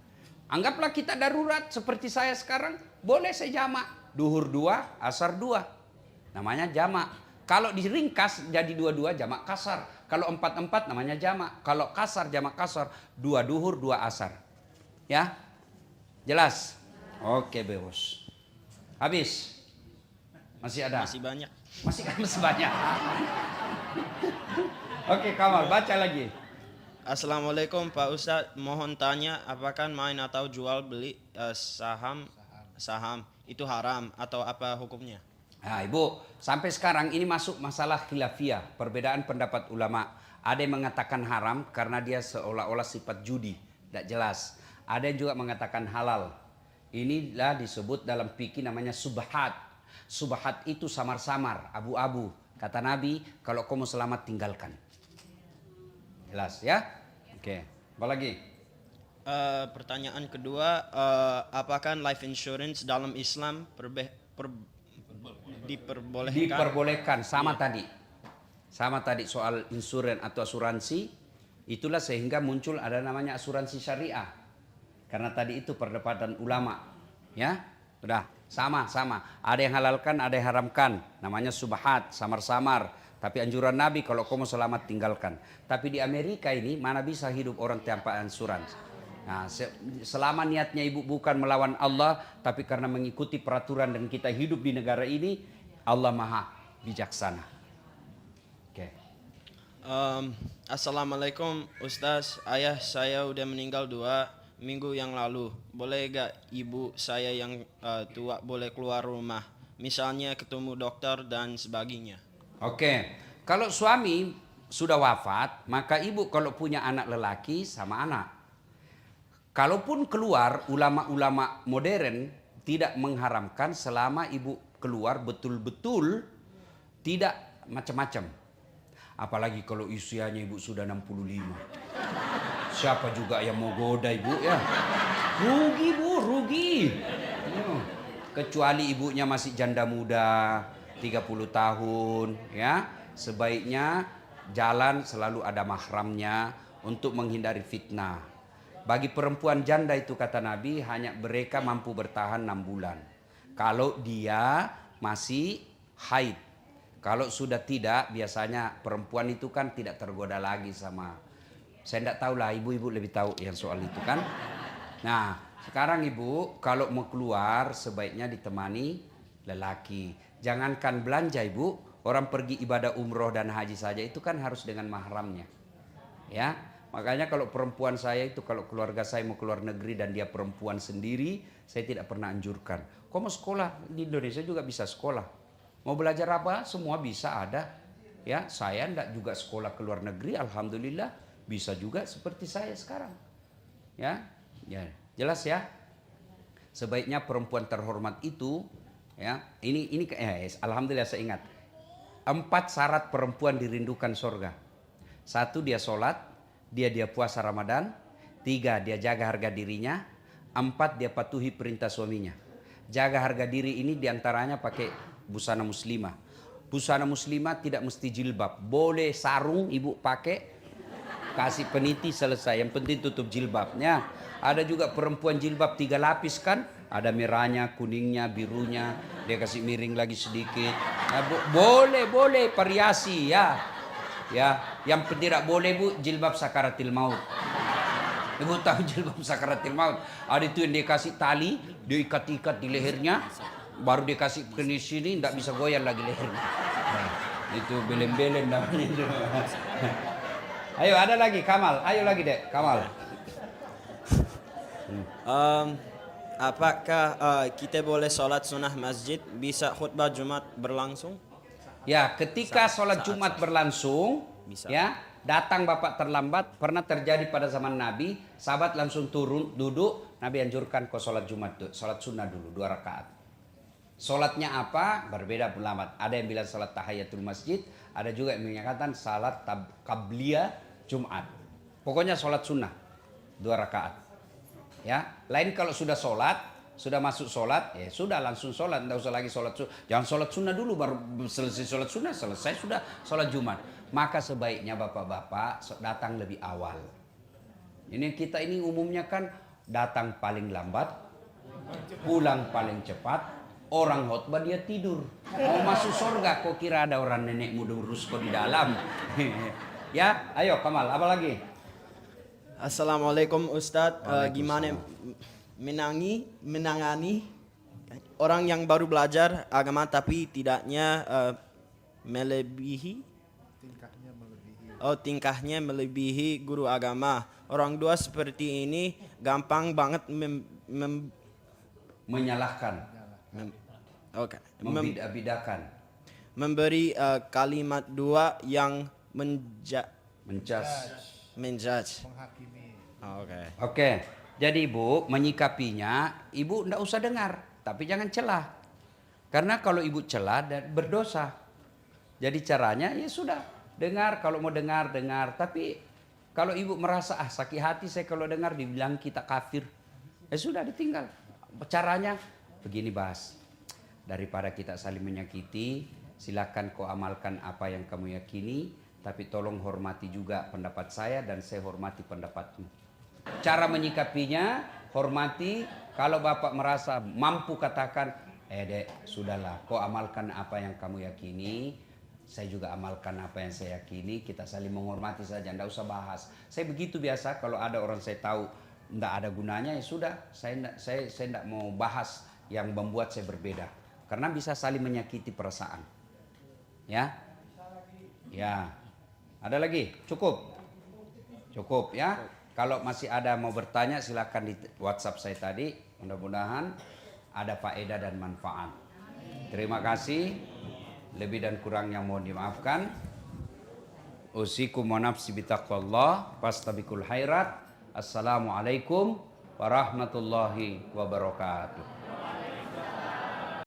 Anggaplah kita darurat seperti saya sekarang, boleh saya jamak. Duhur 2, asar 2. Namanya jamak. Kalau diringkas jadi 2-2 jamak kasar. Kalau 4-4 namanya jamak. Kalau kasar jamak kasar, 2 duhur 2 asar. Ya? Jelas? Oke, bos. Habis? Masih ada? Masih banyak. Masih banyak. Oke, Kamal, baca lagi. Assalamualaikum Pak Ustadz, mohon tanya apakah main atau jual beli saham itu haram atau apa hukumnya? Nah, Ibu, sampai sekarang ini masuk masalah khilafiyah, perbedaan pendapat ulama. Ada yang mengatakan haram karena dia seolah-olah sifat judi, tidak jelas. Ada yang juga mengatakan halal. Inilah disebut dalam fikih namanya subhat. Subhat itu samar-samar, abu-abu. Kata Nabi, kalau kamu selamat tinggalkan. Jelas ya? Oke, apa lagi? Pertanyaan kedua, apakah life insurance dalam Islam diperbolehkan? Diperbolehkan, sama tadi. Sama tadi soal insuran atau asuransi. Itulah sehingga muncul ada namanya asuransi syariah. Karena tadi itu perdebatan ulama. Ya, sudah sama. Ada yang halalkan, ada yang haramkan. Namanya subhat, samar-samar. Tapi anjuran Nabi kalau kamu selamat tinggalkan. Tapi di Amerika ini mana bisa hidup orang tanpa asuransi. Nah, selama niatnya ibu bukan melawan Allah, tapi karena mengikuti peraturan dan kita hidup di negara ini, Allah maha bijaksana. Oke. Assalamualaikum Ustaz, ayah saya udah meninggal 2 minggu yang lalu. Boleh gak ibu saya yang tua boleh keluar rumah? Misalnya ketemu dokter dan sebagainya. Oke, kalau suami sudah wafat, maka ibu kalau punya anak lelaki sama anak. Kalaupun keluar, ulama-ulama modern tidak mengharamkan selama ibu keluar betul-betul tidak macam-macam. Apalagi kalau usianya ibu sudah 65. Siapa juga yang mau goda ibu ya? Rugi bu, rugi. Kecuali ibunya masih janda muda, 30 tahun ya, sebaiknya jalan selalu ada mahramnya untuk menghindari fitnah. Bagi perempuan janda itu kata Nabi hanya mereka mampu bertahan 6 bulan kalau dia masih haid. Kalau sudah tidak, biasanya perempuan itu kan tidak tergoda lagi sama, saya tidak tahu lah, ibu-ibu lebih tahu yang soal itu kan. Nah sekarang ibu kalau mau keluar sebaiknya ditemani lelaki. Jangankan belanja ibu, orang pergi ibadah umroh dan haji saja itu kan harus dengan mahramnya. Ya, makanya kalau perempuan saya itu kalau keluarga saya mau keluar negeri dan dia perempuan sendiri, saya tidak pernah anjurkan. Kau mau sekolah di Indonesia juga bisa sekolah. Mau belajar apa? Semua bisa ada. Ya, saya enggak juga sekolah ke luar negeri, alhamdulillah bisa juga seperti saya sekarang. Ya, jelas ya. Sebaiknya perempuan terhormat itu ya, ini alhamdulillah saya ingat 4 syarat perempuan dirindukan surga. 1 dia sholat, dia puasa Ramadan. 3 dia jaga harga dirinya. 4 dia patuhi perintah suaminya. Jaga harga diri ini diantaranya pakai busana muslimah. Busana muslimah tidak mesti jilbab, boleh sarung ibu pakai, kasih peniti selesai. Yang penting tutup jilbabnya. Ada juga perempuan jilbab 3 lapis kan, ada merahnya, kuningnya, birunya, dia kasih miring lagi sedikit. Nah, boleh variasi ya. Ya, yang tidak boleh Bu, jilbab sakaratil maut. Ibu tahu jilbab sakaratil maut? Ada itu yang dia kasih tali, dia ikat-ikat di lehernya, baru dia kasih ke sini, tidak bisa goyang lagi lehernya. Nah, itu belen-belen namanya itu. Ayo ada lagi Kamal, ayo lagi Dek, Kamal. Apakah kita boleh sholat sunnah masjid, bisa khutbah Jumat berlangsung? Ya, ketika sholat Jumat berlangsung, Bisa. ya datang bapak terlambat, pernah terjadi pada zaman Nabi, sahabat langsung turun duduk, Nabi anjurkan kau sholat Jumat, sholat sunnah dulu 2 rakaat. Sholatnya apa? Berbeda ulama. Ada yang bilang sholat tahiyatul masjid, ada juga yang menyatakan sholat qabliyah Jumat. Pokoknya sholat sunnah 2 rakaat. Ya, lain kalau sudah sholat. Sudah masuk sholat, ya sudah langsung sholat, tidak usah lagi sholat sunnah. Jangan sholat sunnah dulu, baru selesai sholat sunnah, selesai sudah sholat Jumat. Maka sebaiknya bapak-bapak datang lebih awal. Ini kita ini umumnya kan datang paling lambat, pulang paling cepat, orang khotbah dia tidur. Mau masuk surga, kok kira ada orang nenek muda urus kok di dalam. Ya, ayo Kamal, apa lagi? Assalamualaikum Ustadz, gimana menangani orang yang baru belajar agama tapi tingkahnya melebihi guru agama. Orang tua seperti ini gampang banget Menyalahkan, membidak-bidakan, memberi kalimat dua yang menjudge. Oke. Jadi ibu menyikapinya, ibu ndak usah dengar, tapi jangan celah. Karena kalau ibu celah dan berdosa. Jadi caranya ya sudah, dengar kalau mau dengar. Tapi kalau ibu merasa sakit hati saya kalau dengar dibilang kita kafir, ya sudah ditinggal. Caranya begini Bas, daripada kita saling menyakiti, silakan kau amalkan apa yang kamu yakini, tapi tolong hormati juga pendapat saya dan saya hormati pendapatmu. Cara menyikapinya, hormati. Kalau bapak merasa mampu katakan, Dek, sudahlah, kau amalkan apa yang kamu yakini, saya juga amalkan apa yang saya yakini, kita saling menghormati saja, tidak usah bahas. Saya begitu biasa, kalau ada orang saya tahu tidak ada gunanya, ya sudah, saya tidak mau bahas yang membuat saya berbeda. Karena bisa saling menyakiti perasaan. Ya, ada lagi? Cukup ya. Kalau masih ada mau bertanya silakan di WhatsApp saya tadi. Mudah-mudahan ada faedah dan manfaat. Terima kasih. Lebih dan kurangnya mohon dimaafkan. Usikum wa nafsi bitaqwallah fastabiqul khairat. Assalamualaikum warahmatullahi wabarakatuh.